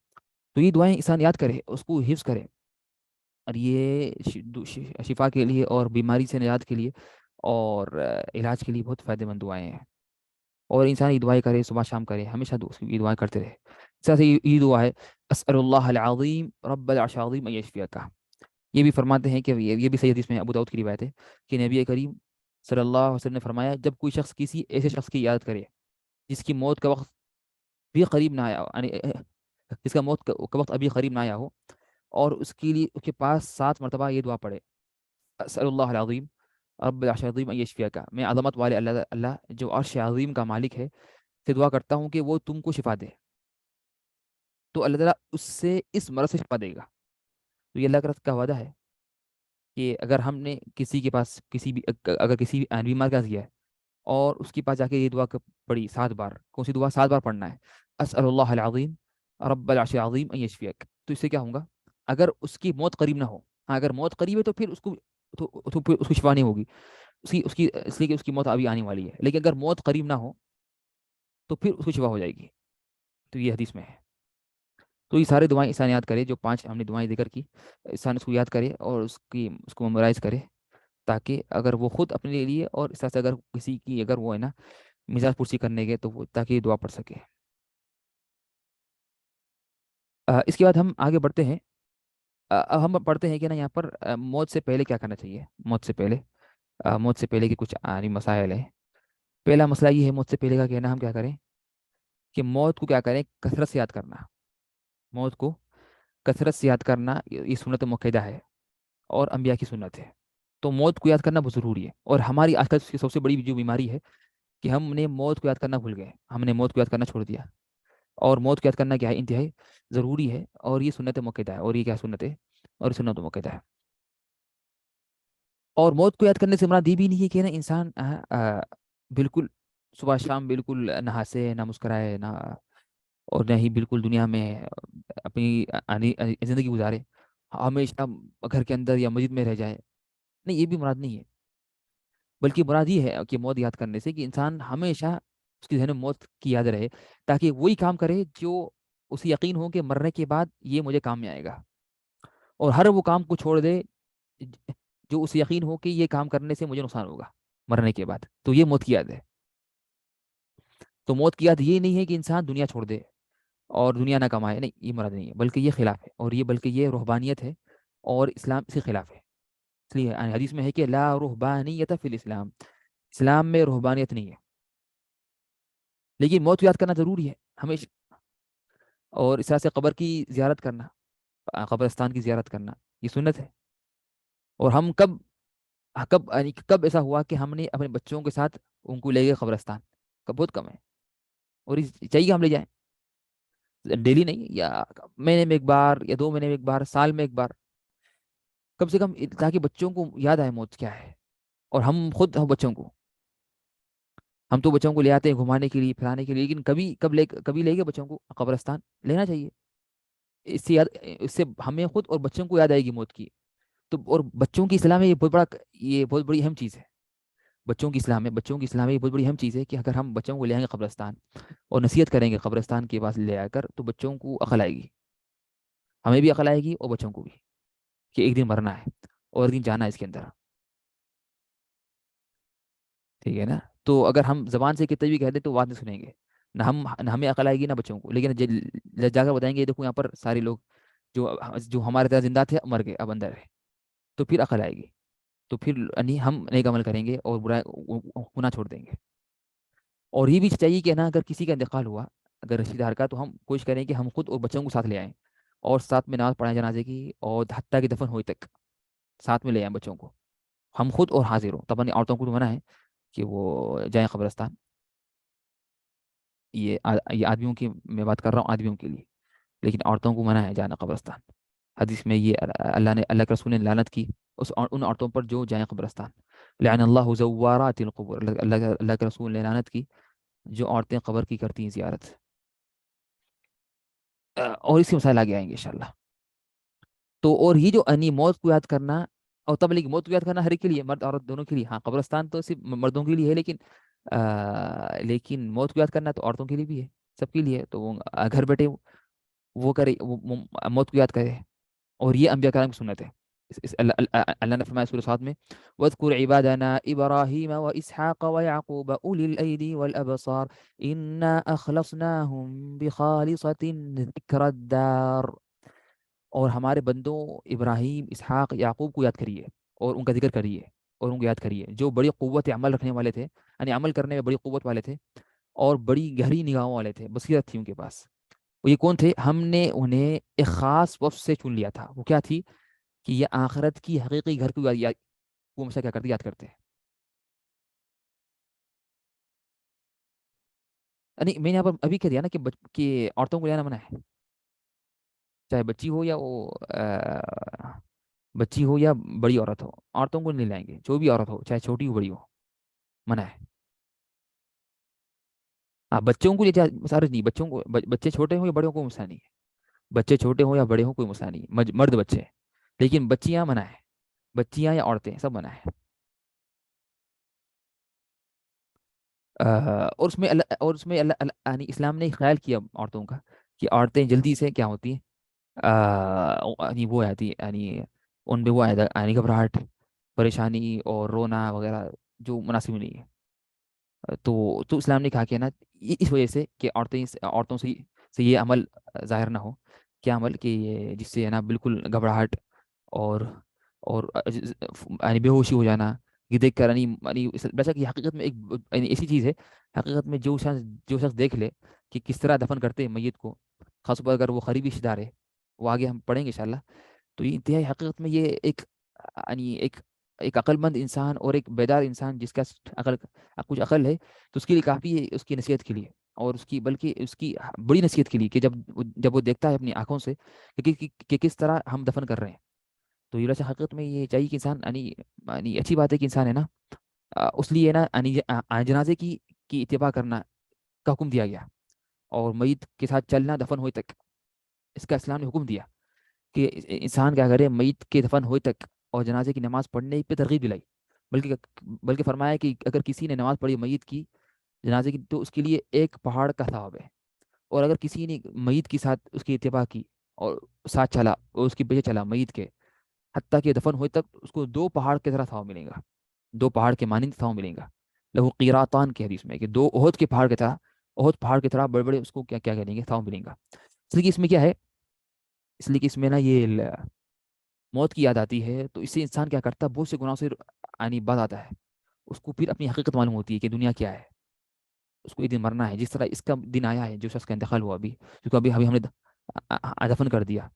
تو یہ دعائیں انسان یاد کرے، اس کو حفظ کرے، اور یہ شفا کے لیے اور بیماری سے نجات کے لیے اور علاج کے لیے بہت فائدہ مند دعائیں ہیں. اور انسان یہ دعائیں کرے، صبح شام کرے، ہمیشہ یہ دعائیں کرتے رہے. اس طرح سے یہ دعا ہے اسأل اللہ العظیم رب العرش العظیم ان یشفیک. یہ بھی فرماتے ہیں کہ یہ بھی صحیح حدیث میں ابو داؤد کی روایت ہے کہ نبی کریم صلی اللہ علیہ وسلم نے فرمایا جب کوئی شخص کسی ایسے شخص کی یاد کرے جس کی موت کا وقت بھی قریب نہ آیا ہو، یعنی جس کا موت کا وقت ابھی قریب نہ آیا ہو، اور اس کے لیے اس کے پاس 7 مرتبہ یہ دعا پڑھے اسأل اللہ العظیم رب العرش العظیم ان یشفیک، میں عظمت والے اللہ جو عرش عظیم کا مالک ہے سے دعا کرتا ہوں کہ وہ تم کو شفا دے. تو اللہ تعالیٰ اس سے اس مرض سے شفا دے گا. تو یہ اللہ کا وعدہ ہے کہ اگر ہم نے کسی کے پاس اگر کسی بھی بیمار کا گیا ہے اور اس کے پاس جا کے یہ دعا پڑھی 7 بار، کون سی دعا؟ 7 بار پڑھنا ہے اسأل اللہ العظیم رب العرش العظیم ان یشفیک. تو اس سے کیا ہوگا؟ اگر اس کی موت قریب نہ ہو، اگر موت قریب ہے تو پھر اس کو پھر اس کو شفا نہیں ہوگی، اس کی اس لیے کہ اس کی موت ابھی آنے والی ہے. لیکن اگر موت قریب نہ ہو تو پھر اس کو شفا ہو جائے گی. تو یہ حدیث میں ہے. تو یہ سارے دعائیں انسان یاد کرے، جو 5 ہم نے دعائیں ذکر کی، انسان اس کو یاد کرے اور اس کو میمورائز کرے، تاکہ اگر وہ خود اپنے لیے اور اس طرح سے اگر کسی کی اگر وہ ہے نا مزاج پرسی کرنے گئے تو وہ تاکہ یہ دعا پڑھ سکے. اس کے بعد ہم آگے بڑھتے ہیں. اب ہم پڑھتے ہیں کہ نا یہاں پر موت سے پہلے کیا کرنا چاہیے. موت سے پہلے کے کچھ مسائل ہیں. پہلا مسئلہ یہ ہے موت سے پہلے کا کہنا ہم کیا کریں کہ موت کو کیا کریں، کثرت سے یاد کرنا. موت کو کثرت سے یاد کرنا یہ سنت مؤکدہ ہے اور انبیاء کی سنت ہے. تو موت کو یاد کرنا بہت ضروری ہے. اور ہماری آج کل کی سب سے بڑی جو بیماری ہے کہ ہم نے موت کو یاد کرنا بھول گئے، ہم نے موت کو یاد کرنا چھوڑ دیا. اور موت کو یاد کرنا کیا ہے، انتہائی ضروری ہے، اور یہ سنت موقع ہے. اور یہ کیا سنت ہے، اور یہ سنت موقع ہے. اور موت کو یاد کرنے سے مراد یہ بھی نہیں ہے کہ نا انسان بالکل صبح شام بالکل نہ ہنسے نہ مسکرائے نہ، اور نہ ہی بالکل دنیا میں اپنی زندگی گزارے، ہمیشہ گھر کے اندر یا مسجد میں رہ جائے. نہیں، یہ بھی مراد نہیں ہے. بلکہ مراد یہ ہے کہ موت یاد کرنے سے کہ انسان ہمیشہ اس کے ذہن میں موت کی یاد رہے، تاکہ وہی کام کرے جو اسے یقین ہو کہ مرنے کے بعد یہ مجھے کام میں آئے گا. اور ہر وہ کام کو چھوڑ دے جو اسے یقین ہو کہ یہ کام کرنے سے مجھے نقصان ہوگا مرنے کے بعد. تو یہ موت کی یاد ہے. تو موت کی یاد یہ نہیں ہے کہ انسان دنیا چھوڑ دے اور دنیا نہ کمائے، نہیں، یہ مراد نہیں ہے. بلکہ یہ خلاف ہے، اور یہ بلکہ یہ روحانیت ہے، اور اسلام اس کے خلاف ہے. اس لیے حدیث میں ہے کہ لا رہبانیت فی الاسلام، اسلام میں روحانیت نہیں ہے. لیکن موت کو یاد کرنا ضروری ہے ہمیشہ. اور اس طرح سے قبر کی زیارت کرنا، قبرستان کی زیارت کرنا، یہ سنت ہے. اور ہم کب یعنی کب ایسا ہوا کہ ہم نے اپنے بچوں کے ساتھ ان کو لے گئے قبرستان؟ کب؟ بہت کم ہے. اور چاہیے کہ ہم لے جائیں، ڈیلی نہیں، یا مہینے میں ایک بار، یا 2 مہینے میں ایک بار، سال میں ایک بار، کم سے کم، تاکہ بچوں کو یاد آئے موت کیا ہے. اور ہم بچوں کو، ہم تو بچوں کو لے آتے ہیں گھمانے کے لیے پھرانے کے لیے، لیکن کبھی لے گئے بچوں کو قبرستان؟ لینا چاہیے. اس سے ہمیں خود اور بچوں کو یاد آئے گی موت کی. تو اور بچوں کی اصلاح میں یہ بہت بڑی اہم چیز ہے. بچوں کی اصلاح میں یہ بہت بڑی اہم چیز ہے کہ اگر ہم بچوں کو لے آئیں گے قبرستان اور نصیحت کریں گے قبرستان کے پاس لے آ کر، تو بچوں کو عقل آئے گی، ہمیں بھی عقل آئے گی اور بچوں کو بھی، کہ ایک دن مرنا ہے اور ایک دن جانا ہے اس کے اندر. ٹھیک ہے نا. تو اگر ہم زبان سے کتنے بھی کہہ دیں تو بات نہیں سنیں گے. نہ ہمیں عقل آئے گی نہ بچوں کو. لیکن جا کر بتائیں گے دیکھو یہاں پر سارے لوگ جو ہمارے طرح زندہ تھے مر گئے، اب اندر ہے، تو پھر عقل آئے گی. تو پھر یعنی ہم نیک عمل کریں گے اور برا گناہ چھوڑ دیں گے. اور یہ بھی چاہیے کہ نا اگر کسی کا انتقال ہوا، اگر رشتہ دار کا، تو ہم کوشش کریں کہ ہم خود اور بچوں کو ساتھ لے آئیں، اور ساتھ میں نماز پڑھائیں جنازے کی، اور حتیٰ کہ دفن ہوئی تک ساتھ میں لے آئیں بچوں کو. ہم خود اور حاضر ہوں. طبعا عورتوں کو تو منع ہے کہ وہ جائیں قبرستان. یہ آدمیوں کی میں بات کر رہا ہوں، آدمیوں کے لیے. لیکن عورتوں کو منع ہے جانا قبرستان. حدیث میں یہ اللہ کے رسول نے لعنت کی ان عورتوں پر جو جائیں قبرستان. لعن اللہ زوارات القبور، اللہ کے رسول نے لعنت کی جو عورتیں قبر کی کرتی ہیں زیارت. اور اس کے مسائل آگے آئیں گے انشاءاللہ. تو اور یہ جو انی موت کو یاد کرنا، اور تب لیکن موت کو یاد کرنا ہر ایک کے لیے، مرد عورت دونوں کے لیے. ہاں، قبرستان تو صرف مردوں کے لیے ہے، لیکن موت کو یاد کرنا تو عورتوں کے لیے بھی ہے، سب کے لیے. تو وہ گھر بیٹھے وہ کرے، موت کو یاد کرے. اور یہ انبیاء کرام کی سنت ہے. اللہ نے فرمایا سورہ صاد میں، وَاذْكُرْ عِبَادَنَا إِبْرَاهِيمَ وَإِسْحَاقَ وَيَعْقُوبَ أُولِي الْأَيْدِي وَالْأَبْصَارِ إِنَّا أَخْلَصْنَاهُمْ بِخَالِصَةٍ ذِكْرَى الدَّارِ. اور ہمارے بندوں ابراہیم، اسحاق، یعقوب کو یاد کریے، اور ان کا ذکر کریے، اور ان کو یاد کریے، جو بڑی قوت عمل رکھنے والے تھے، یعنی عمل کرنے میں بڑی قوت والے تھے، اور بڑی گہری نگاہوں والے تھے، بصیرت تھی ان کے پاس. وہ یہ کون تھے؟ ہم نے انہیں ایک خاص وصف سے چن لیا تھا. وہ کیا تھی؟ کہ یہ آخرت کی حقیقی گھر کو وہ ہمیشہ کیا کرتے، یاد کرتے ہیں. نہیں، میں نے یہاں پر ابھی کہہ دیا نا کہ عورتوں کو لینا منع ہے. چاہے بچی ہو یا بچی ہو یا بڑی عورت ہو، عورتوں کو نہیں لائیں گے. جو بھی عورت ہو، چاہے چھوٹی ہو بڑی ہو، منع ہے. ہاں، بچوں کو لیے سارے نہیں، بچوں کو، بچے چھوٹے ہوں یا بڑے ہوں کوئی مسئلہ نہیں ہے. بچے چھوٹے ہوں یا بڑے ہوں کوئی مسئلہ نہیں ہے، مرد بچے. لیکن بچیاں منع ہے، بچیاں یا عورتیں سب منع ہے. اور اس میں یعنی اسلام نے خیال کیا عورتوں کا کہ عورتیں جلدی سے کیا ہوتی ہیں، یعنی وہ آتی یعنی ان میں وہ آیا یعنی گھبراہٹ، پریشانی اور رونا وغیرہ جو مناسب نہیں ہے. تو اسلام نے کہا کہ نا اس وجہ سے کہ عورتوں سے یہ عمل ظاہر نہ ہو. کیا عمل؟ کہ یہ جس سے ہے نا بالکل گھبراہٹ اور یعنی بے ہوشی ہو جانا، یہ دیکھ کر یعنی ویسا کہ حقیقت میں ایک یعنی ایسی چیز ہے، حقیقت میں جو شخص دیکھ لے کہ کس طرح دفن کرتے ہیں میت کو، خاص طور پر اگر وہ قریبی رشتہ دار ہے، وہ آگے ہم پڑھیں گے انشاءاللہ. تو یہ انتہائی حقیقت میں یہ ایک یعنی ایک ایک عقل مند انسان اور ایک بیدار انسان جس کا عقل کچھ عقل ہے، تو اس کے لیے کافی ہے اس کی نصیحت کے لیے، اور اس کی بلکہ اس کی بڑی نصیحت کے لیے کہ جب وہ دیکھتا ہے اپنی آنکھوں سے کہ کس طرح ہم دفن کر رہے ہیں، تو یہ حقیقت میں یہ چاہیے کہ انسان یعنی اچھی بات ہے کہ انسان ہے نا اس لیے نا جنازے کی اتباع کرنا کا حکم دیا گیا، اور میت کے ساتھ چلنا دفن ہوئے تک، اس کا اسلام نے حکم دیا کہ انسان کیا کرے، میت کے دفن ہوئے تک اور جنازے کی نماز پڑھنے پہ ترغیب دلائی، بلکہ بلکہ فرمایا کہ اگر کسی نے نماز پڑھی میت کی جنازے کی تو اس کے لیے ایک پہاڑ کا ثواب ہے، اور اگر کسی نے میت کے ساتھ اس کی اتباع کی اور ساتھ چلا اور اس کے پیچھے چلا میت کے حتیٰ کہ دفن ہوئے تک، اس کو دو پہاڑ کی طرح ثواب ملے گا، دو پہاڑ کے مانند ثواب ملے گا، لہو قیراتان کی حدیث میں کہ دو احد کے پہاڑ کی طرح، احد پہاڑ کی طرح بڑے بڑے اس کو کیا کیا کریں گے، ثواب ملیں گا۔ اس لیے کہ اس میں کیا ہے، اس لیے کہ اس میں نا یہ موت کی یاد آتی ہے، تو اس سے انسان کیا کرتا ہے، بہت سے گناہوں سے باز آتا ہے، اس کو پھر اپنی حقیقت معلوم ہوتی ہے کہ دنیا کیا ہے، اس کو ایک دن مرنا ہے، جس طرح اس کا دن آیا ہے جو شخص کا انتقال ہوا ابھی، جو کہ ابھی ابھی ہم نے دفن کر دیا،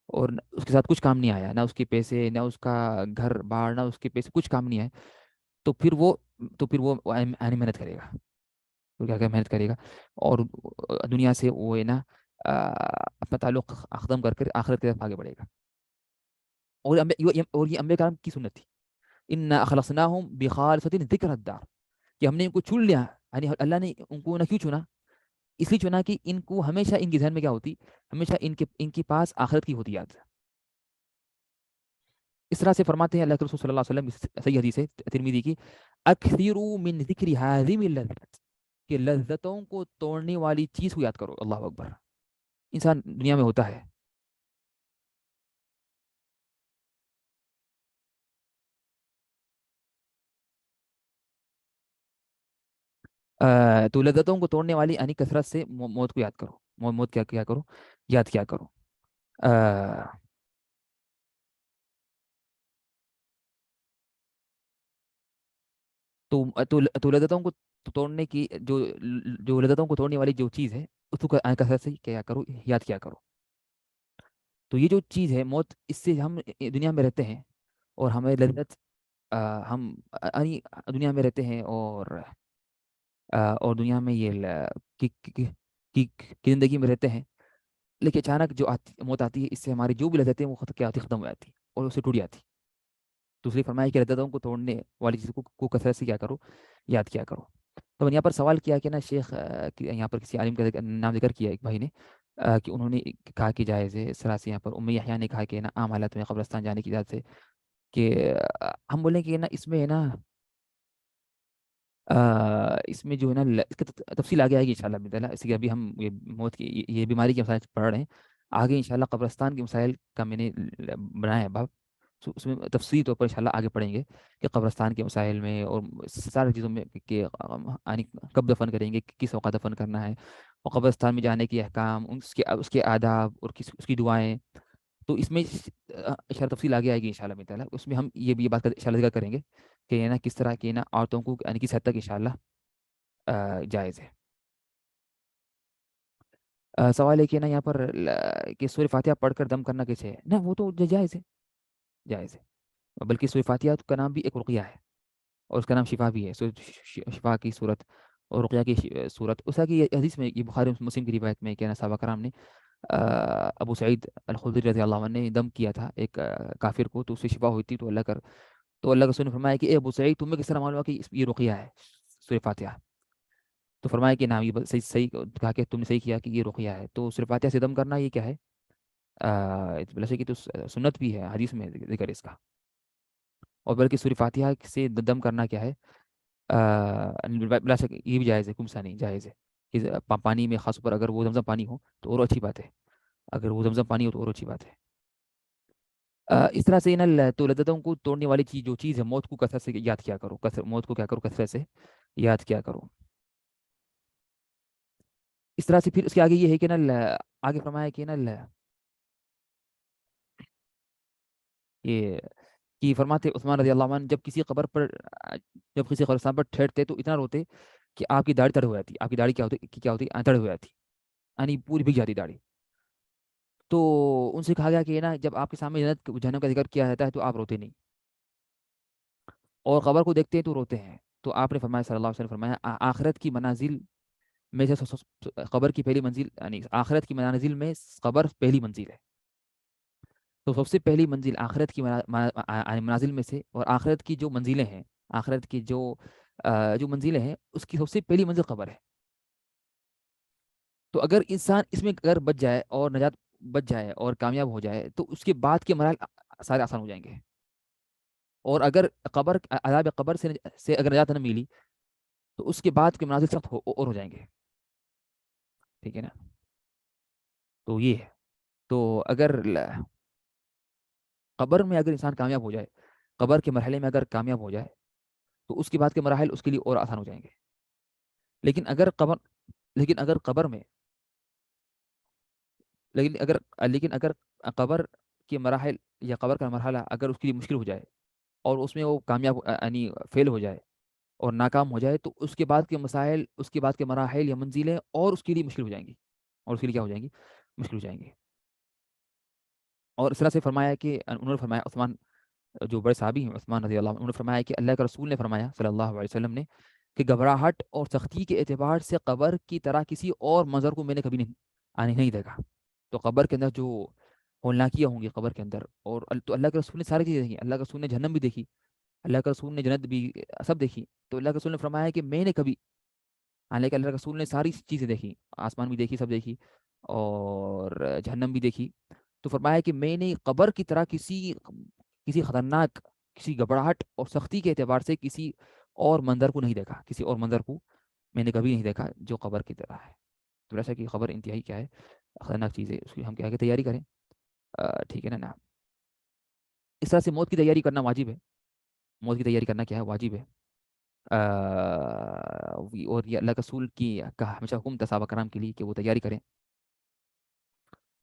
اور اس کے ساتھ کچھ کام نہیں آیا، نہ اس کے پیسے، نہ اس کا گھر بار، نہ اس کے پیسے، کچھ کام نہیں آئے، تو پھر وہ محنت کرے گا، تو کیا محنت کرے گا، اور دنیا سے وہ ہے نا اپنا تعلق ختم کر آخرت کی طرف آگے بڑھے گا، اور یہ انبیاء کرام کی سنت تھی، ان اخلصناہم بخالصۃ ذکر الدار، کہ ہم نے ان کو چن لیا، یعنی اللہ نے ان کو نہ کیوں چنا، اس لیے چنا کہ ان کو ہمیشہ ان کے ذہن میں کیا ہوتی، ہمیشہ ان کے پاس آخرت کی ہوتی یاد، اس طرح سے فرماتے ہیں اللہ کے رسول صلی اللہ علیہ وسلم، صحیح حدیث ہے ترمذی کی، اکثروا من ذکر هذه اللذات، کہ لذتوں کو توڑنے والی چیز کو یاد کرو، اللہ اکبر، انسان دنیا میں ہوتا ہے تو لذتوں کو توڑنے والی یعنی کثرت سے موت کو یاد کرو، موت کیا کیا کرو، یاد کیا کرو، آ، تو لذتوں کو توڑنے کی جو لذتوں کو توڑنے والی جو چیز ہے، اس کو کثرت سے کیا کرو، یاد کیا کرو، تو یہ جو چیز ہے موت، اس سے ہم دنیا میں رہتے ہیں اور ہمیں لذت ہم یعنی دنیا میں رہتے ہیں، اور دنیا میں یہ کی زندگی میں رہتے ہیں، لیکن اچانک جو موت آتی ہے، اس سے ہماری جو بھی لذتیں ہیں وہ کیا آتی، ختم ہو جاتی اور اسے ٹوٹ جاتی، تو اس لیے فرمایا کہ لذتوں کو توڑنے والی چیز کو کثرت سے کیا کرو، یاد کیا کرو۔ تو میں نے یہاں پر سوال کیا کہ نا شیخ یہاں پر کسی عالم کا نام ذکر کیا ایک بھائی نے، کہ انہوں نے کہا کہ جائز ہے، اس طرح سے یہاں پر ام یحییٰ نے کہا کہ نا عام حالت میں قبرستان جانے کی اجازت ہے، کہ ہم بولیں کہ نا اس میں ہے نا اس میں جو ہے نا اس کی تفصیل آگے آئے گی انشاءاللہ بإذن اللہ، اس لیے ابھی ہم یہ موت کی یہ بیماری کے مسائل پڑھ رہے ہیں، آگے انشاءاللہ قبرستان کے مسائل کا میں نے بنایا ہے باب، اس میں تفصیلی طور پر انشاءاللہ آگے پڑھیں گے کہ قبرستان کے مسائل میں اور ساری چیزوں میں کہ یعنی کب دفن کریں گے، کس وقت دفن کرنا ہے، اور قبرستان میں جانے کے احکام، اس کے آداب اور اس کی دعائیں، تو اس میں اشارہ تفصیل آگے آئے گی انشاءاللہ بإذن اللہ، اس میں ہم یہ بات انشاءاللہ ذکر کریں گے کہ نا کس طرح کی نا عورتوں کو یعنی کس حد تک انشاءاللہ جائز ہے۔ سوال ہے کہ نا یہاں پر کہ سورہ فاتحہ پڑھ کر دم کرنا کیسے ہے، نا وہ تو جائز ہے، جائز ہے، بلکہ سورہ فاتحہ کا نام بھی ایک رقیہ ہے، اور اس کا نام شفا بھی ہے، شفا کی صورت اور رقیہ کی صورت، اس کی حدیث میں یہ بخاری مسلم کی روایت میں کہ نا صحابہ کرام نے ابو سعید الخدری رضی اللہ عنہ نے دم کیا تھا ایک کافر کو، تو اس سے شفا ہوئی تھی، تو اللہ کے رسول نے فرمایا کہ اے ابو سعید تمہیں کس طرح معلوم ہوا کہ یہ رقیہ ہے سورہ فاتحہ، تو فرمایا کہ نام یہ صحیح صحیح کہا کہ تم نے صحیح کیا کہ یہ رقیہ ہے، تو سورہ فاتحہ سے دم کرنا یہ کیا ہے، بلا شک تو سنت بھی ہے، حدیث میں ذکر اس کا، اور بلکہ سورہ فاتحہ سے دم کرنا کیا ہے، بلا شک یہ بھی جائز ہے، کمسا نہیں جائز ہے، کہ پانی میں خاص پر اگر وہ زمزم پانی ہو تو اور اچھی بات ہے، اگر وہ زمزم پانی ہو تو اور اچھی بات ہے۔ اس طرح سے نا تو لذتوں کو توڑنے والی چیز جو چیز ہے، موت کو کثرت سے یاد کیا کرو، موت کو کیا کرو، کثرت سے یاد کیا کرو۔ اس طرح سے پھر اس کے آگے یہ ہے کہ نا آگے فرمایا کہ نا یہ کہ فرماتے عثمان رضی اللہ عنہ جب کسی قبرستان پر ٹھہرتے تو اتنا روتے کہ آپ کی داڑھی تڑ ہو جاتی، آپ کی داڑھی کیا ہوتی تڑ ہو جاتی، یعنی پوری بھگ جاتی داڑھی، تو ان سے کہا گیا کہ نا جب آپ کے سامنے جنت جہنم کا ذکر کیا جاتا ہے تو آپ روتے نہیں، اور قبر کو دیکھتے ہیں تو روتے ہیں. تو آپ نے فرمایا صلی اللہ علیہ وسلم فرمایا آخرت کی منازل میں سے قبر کی پہلی منزل یعنی آخرت کی منازل میں قبر پہلی منزل ہے. تو سب سے پہلی منزل آخرت کی منازل میں سے، اور آخرت کی جو منزلیں ہیں، آخرت کی جو منزلیں ہیں اس کی سب سے پہلی منزل قبر ہے. تو اگر انسان اس میں اگر بچ جائے اور نجات بچ جائے اور کامیاب ہو جائے تو اس کے بعد کے مراحل سارے آسان ہو جائیں گے. اور اگر عذاب قبر سے اگر نجات نہ ملی تو اس کے بعد کے منازل سخت اور ہو جائیں گے. ٹھیک ہے نا. تو یہ ہے. تو اگر قبر میں اگر انسان کامیاب ہو جائے، قبر کے مرحلے میں اگر کامیاب ہو جائے تو اس کے بعد کے مراحل اس کے لیے اور آسان ہو جائیں گے. لیکن اگر قبر لیکن اگر قبر میں لیکن اگر قبر کے مراحل یا قبر کا مرحلہ اگر اس کے لیے مشکل ہو جائے اور اس میں وہ کامیاب یعنی فیل ہو جائے اور ناکام ہو جائے تو اس کے بعد کے مسائل، اس کے بعد کے مراحل یا منزلیں اور اس کے لیے مشکل ہو جائیں گی، اور اس کے لیے کیا ہو جائیں گی؟ مشکل ہو جائیں گی. اور اس طرح سے فرمایا کہ انہوں نے فرمایا عثمان، جو بڑے صحابی ہیں عثمان رضی اللہ عنہ، انہوں نے فرمایا کہ اللہ کے رسول نے فرمایا صلی اللہ علیہ وسلم نے کہ گھبراہٹ اور سختی کے اعتبار سے قبر کی طرح کسی اور منظر کو میں نے کبھی نہیں دیکھا. تو قبر کے اندر جو ہولناکیاں ہوں گی قبر کے اندر، اور تو اللہ کے رسول نے ساری چیزیں دیکھی. اللہ کے رسول نے جہنم بھی دیکھی، اللہ کے رسول نے جنت بھی سب دیکھی. تو اللہ کے رسول نے فرمایا کہ میں نے کبھی، حالانکہ اللہ کے رسول نے ساری چیزیں دیکھی، آسمان بھی دیکھی، سب دیکھی، اور جہنم بھی دیکھی. تو فرمایا کہ میں نے قبر کی طرح کسی خطرناک، کسی گھبراہٹ اور سختی کے اعتبار سے کسی اور منظر کو نہیں دیکھا، کسی اور منظر کو میں نے کبھی نہیں دیکھا جو قبر کی طرح ہے. تو ایسا کہ خبر انتہائی کیا ہے، خطرناک چیز ہے، اس کی ہم کیا کہ تیاری کریں. ٹھیک ہے نا. اس طرح سے موت کی تیاری کرنا واجب ہے. موت کی تیاری کرنا کیا ہے؟ واجب ہے. اور یہ اللہ کے رسول کی کا ہمیشہ حکم تھا صحابہ کرام کے لیے کہ وہ تیاری کریں.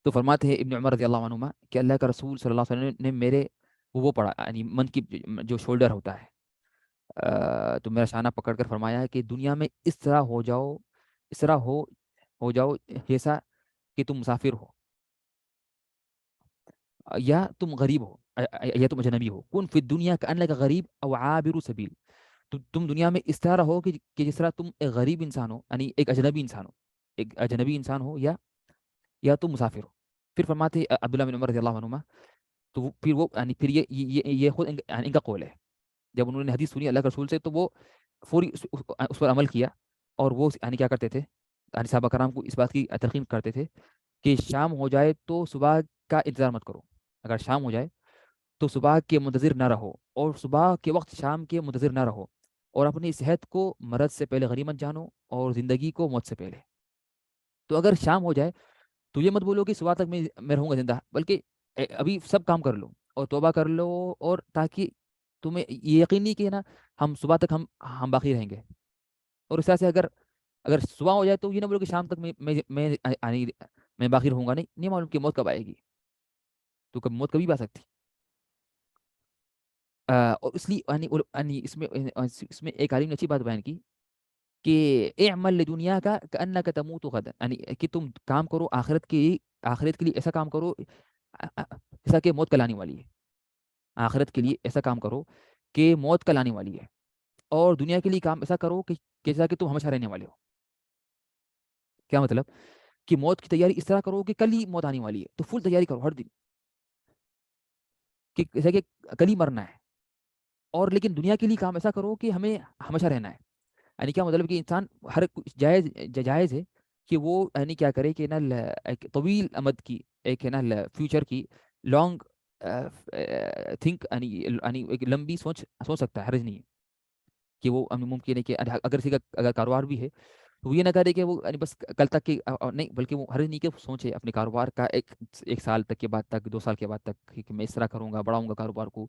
تو فرماتے ہیں ابن عمر رضی اللہ عنہما کہ اللہ کا رسول صلی اللہ علیہ وسلم نے میرے وہ پڑھا یعنی من کی جو شولڈر ہوتا ہے، تو میرا شانہ پکڑ کر فرمایا ہے کہ دنیا میں اس طرح ہو جاؤ، اس طرح ہو جاؤ جیسا کہ تم مسافر ہو، یا تم غریب ہو، یا تم اجنبی ہو. کن فی الدنیا کأنک غریب او عابر سبیل. تو تم دنیا میں اس طرح رہو کہ جس طرح تم ایک غریب انسان ہو، یعنی ایک اجنبی انسان ہو، ایک اجنبی انسان ہو، یا تم مسافر ہو. پھر فرماتے عبداللہ بن عمر رضی اللہ عنہما، تو پھر وہ یعنی پھر یہ خود ان کا قول ہے. جب انہوں نے حدیث سنی اللہ کے رسول سے تو وہ فوری اس پر عمل کیا. اور وہ یعنی کیا کرتے تھے، یعنی صحابہ کرام کو اس بات کی تلقین کرتے تھے کہ شام ہو جائے تو صبح کا انتظار مت کرو. اگر شام ہو جائے تو صبح کے منتظر نہ رہو، اور صبح کے وقت شام کے منتظر نہ رہو. اور اپنی صحت کو مرض سے پہلے غنیمت جانو، اور زندگی کو موت سے پہلے. تو اگر شام ہو جائے تو یہ مت بولو کہ صبح تک میں رہوں گا زندہ، بلکہ ابھی سب کام کر لو اور توبہ کر لو، اور تاکہ تمہیں یہ یقین نہیں کہ نا ہم صبح تک ہم باقی رہیں گے. اور اس طرح سے اگر صبح ہو جائے تو یہ نہ بولو کہ شام تک میں باقی رہوں گا. نہیں معلوم کہ موت کب آئے گی. تو موت کبھی بھی آ سکتی. اور اس لیے اس میں ایک عالم نے اچھی بات بیان کی کہ اعمل لدنیا کا کأنک تموت غدا، یعنی کہ تم کام کرو آخرت کے لیے ایسا کام کرو جیسا کہ موت کل آنے والی ہے. آخرت کے لیے ایسا کام کرو کہ موت کل آنے والی ہے، اور دنیا کے لیے کام ایسا کرو کہ جیسا کہ تم ہمیشہ رہنے والے ہو. کیا مطلب؟ کہ موت کی تیاری اس طرح کرو کہ کل ہی موت آنے والی ہے تو فل تیاری کرو ہر دن، کہ جیسا کہ کل ہی مرنا ہے. اور لیکن دنیا کے لیے کام ایسا کرو کہ ہمیں ہمیشہ رہنا ہے. یعنی کیا مطلب کہ انسان ہر جائز ہے کہ وہ یعنی کیا کرے کہ نا ایک طویل امد کی، ایک ہے نا فیوچر کی لانگ تھنک، یعنی ایک لمبی سوچ سکتا ہے، حرج نہیں ہے کہ وہ ممکن ہے کہ اگر کسی کا اگر کاروبار بھی ہے تو یہ نہ کرے کہ وہ یعنی بس کل تک کی نہیں، بلکہ وہ حرج نہیں کہ وہ سوچے اپنے کاروبار کا ایک سال تک کے بعد تک، 2 سال کے بعد تک کہ میں اس طرح کروں گا، بڑھاؤں گا کاروبار کو.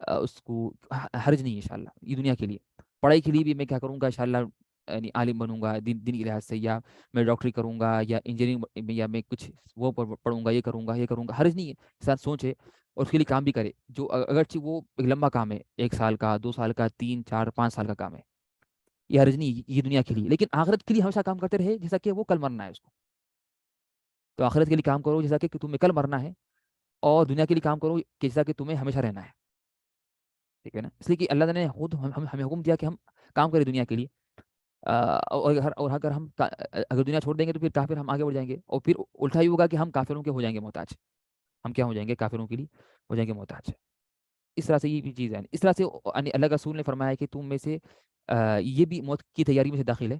اس کو حرج نہیں ہے انشاءاللہ. یہ دنیا کے لیے. پڑھائی کے لیے بھی میں کیا کروں گا انشاءاللہ، یعنی عالم بنوں گا دین کے لحاظ سے، یا میں ڈاکٹری کروں گا، یا انجینئرنگ، یا میں کچھ وہ پڑھوں گا، یہ کروں گا. حرج نہیں ہے انسان سوچے اور اس کے لیے کام بھی کرے، جو اگرچہ وہ ایک لمبا کام ہے، 1 سال کا، 2 سال کا، 3 4 5 سال کا کام ہے. یہ حرج نہیں، یہ دنیا کے لیے. لیکن آخرت کے لیے ہمیشہ کام کرتے رہے جیسا کہ وہ کل مرنا ہے اس کو. تو آخرت کے لیے کام کرو جیسا کہ تمہیں کل مرنا ہے، اور دنیا کے لیے کام کرو جیسا کہ تمہیں ہمیشہ رہنا ہے. ٹھیک ہے نا، اس لیے کہ اللہ تعالیٰ نے خود ہمیں حکم دیا کہ ہم کام کریں دنیا کے لیے، اور اگر ہم اگر دنیا چھوڑ دیں گے تو پھر کافر ہم آگے بڑھ جائیں گے، اور پھر الٹا ہی ہوگا کہ ہم کافروں کے ہو جائیں گے محتاج، ہم کیا ہو جائیں گے کافروں کے لیے ہو جائیں گے محتاج۔ اس طرح سے یہ بھی چیز ہے، اس طرح سے یعنی اللہ کا رسول نے فرمایا کہ تم میں سے یہ بھی موت کی تیاری میں سے داخل ہے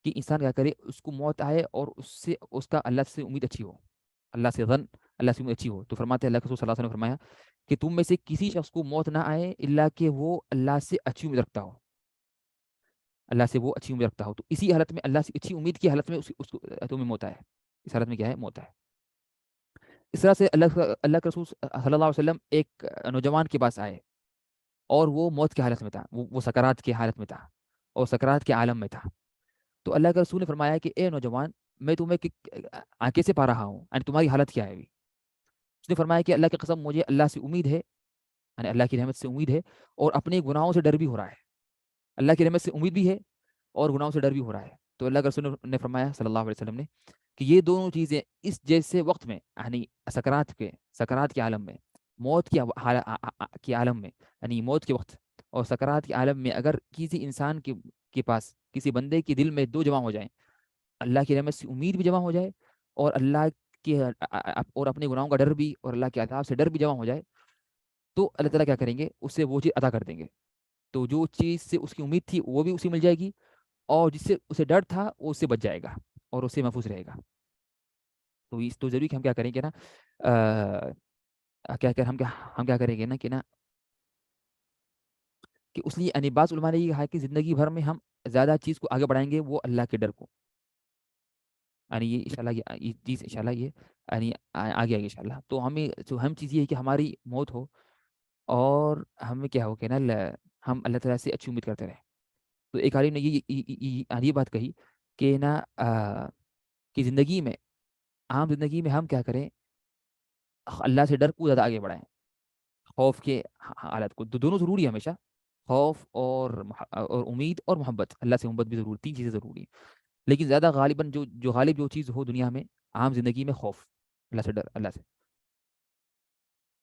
کہ انسان کیا کرے، اس کو موت آئے اور اس سے اس کا اللہ سے امید اچھی ہو، اللہ سے غن، اللہ سے امید اچھی ہو۔ تو فرماتے ہیں اللہ کے رسول صلی اللہ علیہ وسلم نے فرمایا کہ تم میں سے کسی شخص کو موت نہ آئے الا کہ وہ اللہ سے اچھی امید رکھتا ہو، اللہ سے وہ اچھی امید رکھتا ہو، تو اسی حالت میں اللہ سے اچھی امید کی حالت میں اس کو تمہیں موت آئے، اس حالت میں کیا ہے موت ہے۔ اس طرح سے اللہ کے رسول صلی اللہ علیہ وسلم ایک نوجوان کے پاس آئے اور وہ موت کی حالت میں تھا، وہ سکرات کی حالت میں تھا اور سکرات کے عالم میں تھا۔ تو اللہ کے رسول نے فرمایا کہ اے نوجوان، میں تمہیں آنکھیں سے پا رہا ہوں، یعنی تمہاری حالت کیا ہے ابھی؟ اس نے فرمایا کہ اللہ کی قسم مجھے اللہ سے امید ہے، یعنی اللہ کی رحمت سے امید ہے، اور اپنے گناہوں سے ڈر بھی ہو رہا ہے۔ اللہ کی رحمت سے امید بھی ہے اور گناہوں سے ڈر بھی ہو رہا ہے۔ تو اللہ کے رسول نے فرمایا صلی اللہ علیہ وسلم نے کہ یہ دونوں چیزیں اس جیسے وقت میں، یعنی سکرات کے عالم میں، موت کی عالم میں، یعنی موت کے وقت اور سکرات کے عالم میں، اگر کسی انسان کے پاس، کسی بندے کے دل میں دو جمع ہو جائیں، اللہ کی رحمت سے امید بھی جمع ہو جائے اور اللہ کے اور اپنے گناہوں کا ڈر بھی اور اللہ کے عذاب سے ڈر بھی جمع ہو جائے، تو اللہ تعالیٰ کیا کریں گے، اس سے وہ چیز ادا کر دیں گے۔ تو جو چیز سے اس کی امید تھی وہ بھی اسے مل جائے گی، اور جس سے اسے ڈر تھا وہ اس سے بچ جائے گا اور اس سے محفوظ رہے گا۔ تو ضروری کہ ہم کیا کریں گے نا، کیا کر ہم کیا کریں گے نا کہ اس لیے یعنی بعض علماء نے یہ کہا کہ زندگی بھر میں ہم زیادہ چیز کو آگے بڑھائیں گے وہ اللہ کے ڈر کو، یعنی یہ انشاءاللہ یہ چیز انشاءاللہ یہ یعنی آگے آئے گی انشاءاللہ۔ تو ہمیں جو اہم چیز یہ ہے کہ ہماری موت ہو اور ہمیں کیا ہو کہ نا ہم اللہ تعالیٰ سے اچھی امید کرتے رہیں۔ تو ایک عالم نے یہ بات کہی کہ نا کہ زندگی میں، عام زندگی میں ہم کیا کریں، اللہ سے ڈر کو زیادہ آگے بڑھائیں، خوف کے حالت کو، دونوں ضروری ہے ہمیشہ، خوف اور امید اور محبت، اللہ سے محبت بھی ضروری، تین چیزیں ضروری ہیں، لیکن زیادہ غالباً جو غالب جو چیز ہو دنیا میں عام زندگی میں خوف، اللہ سے ڈر، اللہ سے،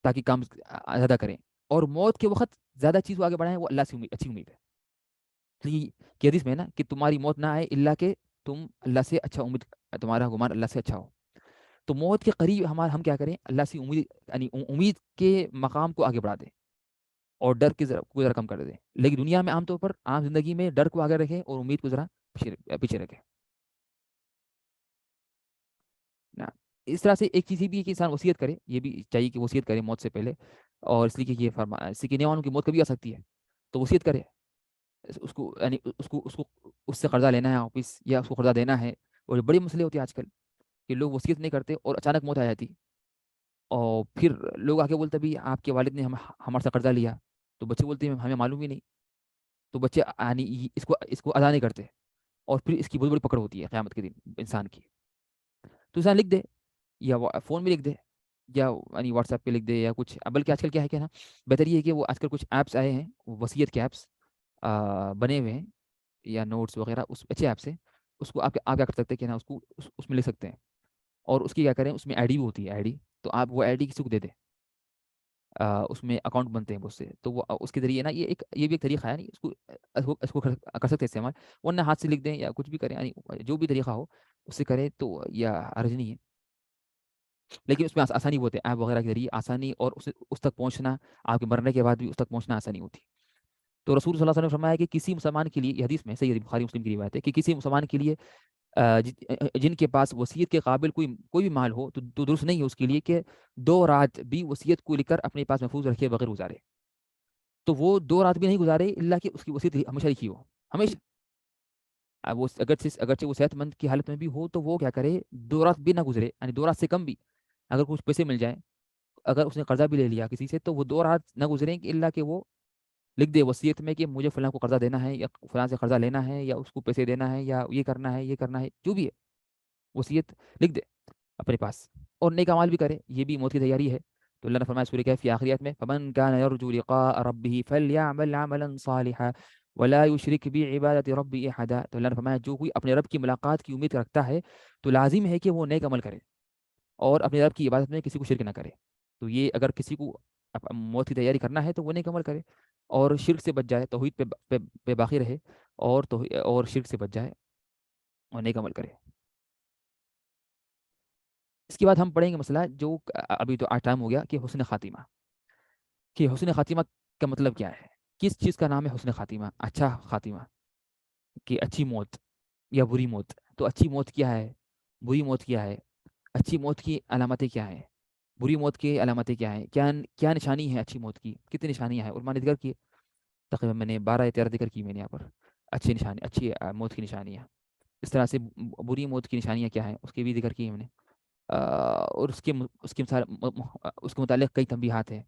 تاکہ کام زیادہ کریں، اور موت کے وقت زیادہ چیز کو آگے بڑھائیں وہ اللہ سے اچھی امید ہے۔ اس لیے کہ حدیث میں ہے نا کہ تمہاری موت نہ آئے الا کہ تم اللہ سے اچھا امید، تمہارا گمان اللہ سے اچھا ہو۔ تو موت کے قریب ہم کیا کریں، اللہ سے امید، یعنی امید کے مقام کو آگے بڑھا دیں اور ڈر کو ذرا کم کر دیں، لیکن دنیا میں عام طور پر عام زندگی میں ڈر کو آگے رکھیں اور امید کو ذرا پیچھے رکھیں نا۔ اس طرح سے ایک چیز یہ بھی ہے کہ انسان وصیت کرے، یہ بھی چاہیے کہ وصیت کرے موت سے پہلے، اور اس لیے کہ یہ اس لیے کہ نیوان کی موت کبھی آ سکتی ہے، تو وصیت کرے، اس کو یعنی اس کو اس سے قرضہ لینا ہے واپس یا اس کو قرضہ دینا ہے، اور بڑے مسئلے ہوتے ہیں آج کل کہ لوگ وصیت نہیں کرتے اور اچانک موت آ جاتی، اور پھر لوگ آگے بولتے بھی آپ کے والد نے ہمارے سے قرضہ لیا، تو بچے بولتے ہیں ہمیں معلوم ہی نہیں، تو بچے یعنی اس کو ادا نہیں کرتے، اور پھر اس کی بہت بڑی پکڑ ہوتی ہے قیامت کے دن انسان کی۔ تو انسان لکھ دے، یا فون میں لکھ دے، یا یعنی واٹس ایپ پہ لکھ دے یا کچھ، بلکہ آج کل کیا ہے کہ نا بہتر یہ ہے کہ وہ آج کل کچھ ایپس آئے ہیں وصیت کے ایپس بنے ہوئے ہیں، یا نوٹس وغیرہ، اس اچھے ایپس ہیں، اس کو آپ کیا کر سکتے ہیں کہ نا اس کو اس میں لکھ سکتے ہیں، اور اس کی کیا کریں، اس میں آئی ڈی بھی ہوتی ہے، آئی ڈی، تو آپ وہ آئی ڈی کسی کو دے دیں، اس میں اکاؤنٹ بنتے ہیں بہت سے، تو وہ اس کے ذریعے نا یہ بھی ایک طریقہ ہے، نہیں اس کو کر سکتے ہیں استعمال، ورنہ ہاتھ سے لکھ دیں یا کچھ بھی کریں، یعنی جو بھی طریقہ ہو اس سے کریں تو یا حرج نہیں ہے، لیکن اس میں آسانی بہت ہے، ایپ وغیرہ کے ذریعے آسانی، اور اس تک پہنچنا، آپ کے مرنے کے بعد بھی اس تک پہنچنا آسانی ہوتی ہے۔ تو رسول صلی اللہ علیہ وسلم نے فرمایا کہ کسی مسلمان کے لیے، یہ حدیث میں صحیح بخاری مسلم کی روایت ہے کہ کسی مسلمان کے لیے جن کے پاس وصیت کے قابل کوئی بھی مال ہو، تو درست نہیں ہے اس کے لیے کہ 2 رات بھی وصیت کو لے کر اپنے پاس محفوظ رکھے بغیر گزارے، تو وہ 2 رات بھی نہیں گزارے اللہ کہ اس کی وصیت ہمیشہ لکھی ہو، ہمیشہ، وہ اگرچہ وہ صحت مند کی حالت میں بھی ہو تو وہ کیا کرے، 2 رات بھی نہ گزرے، یعنی 2 رات سے کم بھی، اگر کچھ پیسے مل جائیں، اگر اس نے قرضہ بھی لے لیا کسی سے، تو وہ 2 رات نہ گزریں کہ اللہ کہ وہ لکھ دے وصیت میں کہ مجھے فلاں کو قرضہ دینا ہے، یا فلاں سے قرضہ لینا ہے، یا اس کو پیسے دینا ہے، یا یہ کرنا ہے جو بھی ہے، وصیت لکھ دے اپنے پاس، اور نیک اعمال بھی کرے، یہ بھی موت کی تیاری ہے۔ تو اللہ نے فرمایا سورہ کہف کی آخریت میں فمن كان يرجو لقاء ربه فليعمل عملا صالحا ولا يشرك بعبادة ربه احدا۔ تو اللہ نے فرمایا جو کوئی اپنے رب کی ملاقات کی امید رکھتا ہے تو لازم ہے کہ وہ نیک عمل کرے اور اپنے رب کی عبادت میں کسی کو شرک نہ کرے۔ تو یہ اگر کسی کو موت کی تیاری کرنا ہے تو وہ نیک عمل کرے، اور شرک سے بچ جائے، توحید پہ باقی رہے، اور شرک سے بچ جائے اور نیک عمل کرے. اس کے بعد ہم پڑھیں گے مسئلہ جو ابھی تو آج ٹائم ہو گیا، کہ حسن خاتمہ. کہ حسن خاتمہ کا مطلب کیا ہے؟ کس چیز کا نام ہے حسن خاتمہ، اچھا خاتمہ؟ کہ اچھی موت یا بری موت. تو اچھی موت کیا ہے، بری موت کیا ہے، اچھی موت کی علامتیں کیا ہیں، بری موت کی علامتیں کیا ہیں، کیا کیا نشانی ہے اچھی موت کی، کتنی نشانیاں ہیں؟ علماء نے ذکر کی تقریباً، میں نے 12 یا 13 ذکر کی میں نے یہاں پر. اچھی نشانی، اچھی موت کی نشانیاں. اس طرح سے بری موت کی نشانیاں کیا ہیں اس کے بھی ذکر کی ہم نے. اور اس کے متعلق کئی تنبیہات ہیں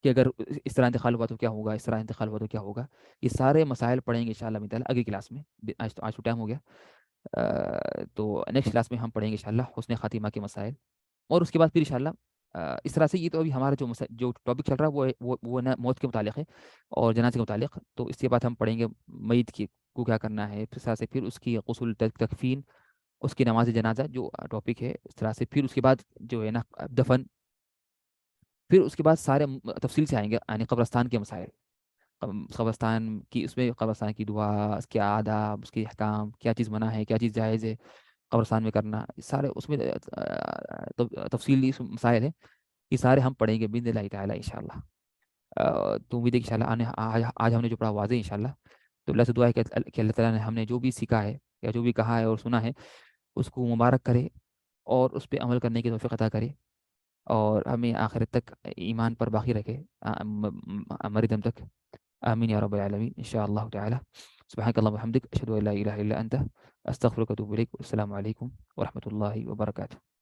کہ اگر اس طرح انتقال ہوا تو کیا ہوگا، اس طرح انتقال ہوا تو کیا ہوگا. یہ سارے مسائل پڑھیں گے انشاءاللہ تعالیٰ اگلی کلاس میں. آج تو ٹائم ہو گیا. تو نیکسٹ کلاس میں ہم پڑھیں گے انشاءاللہ حسن خاتمہ کے مسائل. اور اس کے بعد پھر انشاءاللہ اس طرح سے یہ تو ابھی ہمارا جو ٹاپک چل رہا ہے وہ نا موت کے متعلق ہے اور جنازے کے متعلق. تو اس کے بعد ہم پڑھیں گے میت کی کو کیا کرنا ہے، پھر اس طرح سے پھر اس کی غسل، تکفین، اس کی نماز جنازہ جو ٹاپک ہے اس طرح سے، پھر اس کے بعد جو ہے نا دفن. پھر اس کے بعد سارے تفصیل سے آئیں گے یعنی قبرستان کے مسائل. قبرستان کی، اس میں قبرستان کی دعا، اس کے آداب، اس کے احکام، کیا چیز منع ہے، کیا چیز جائز ہے قبرستان میں کرنا، سارے اس میں تفصیلی مسائل ہیں. یہ سارے ہم پڑھیں گے باذن اللہ تعالیٰ انشاءاللہ. تو امید ہے کہ انشاءاللہ آج ہم نے جو پڑھا واضح انشاءاللہ. تو اللہ سے دعا ہے کہ اللہ تعالیٰ نے ہم نے جو بھی سیکھا ہے یا جو بھی کہا ہے اور سنا ہے اس کو مبارک کرے اور اس پہ عمل کرنے کی توفیق عطا کرے، اور ہمیں آخرت تک ایمان پر باقی رکھے ہمارے دم تک. آمین یا رب العالمین ان شاء اللہ تعالی. سبحانك اللهم وبحمدك اشهد ان لا اله الا انت استغفرك واتوب اليك. والسلام علیکم ورحمۃ اللہ وبرکاتہ.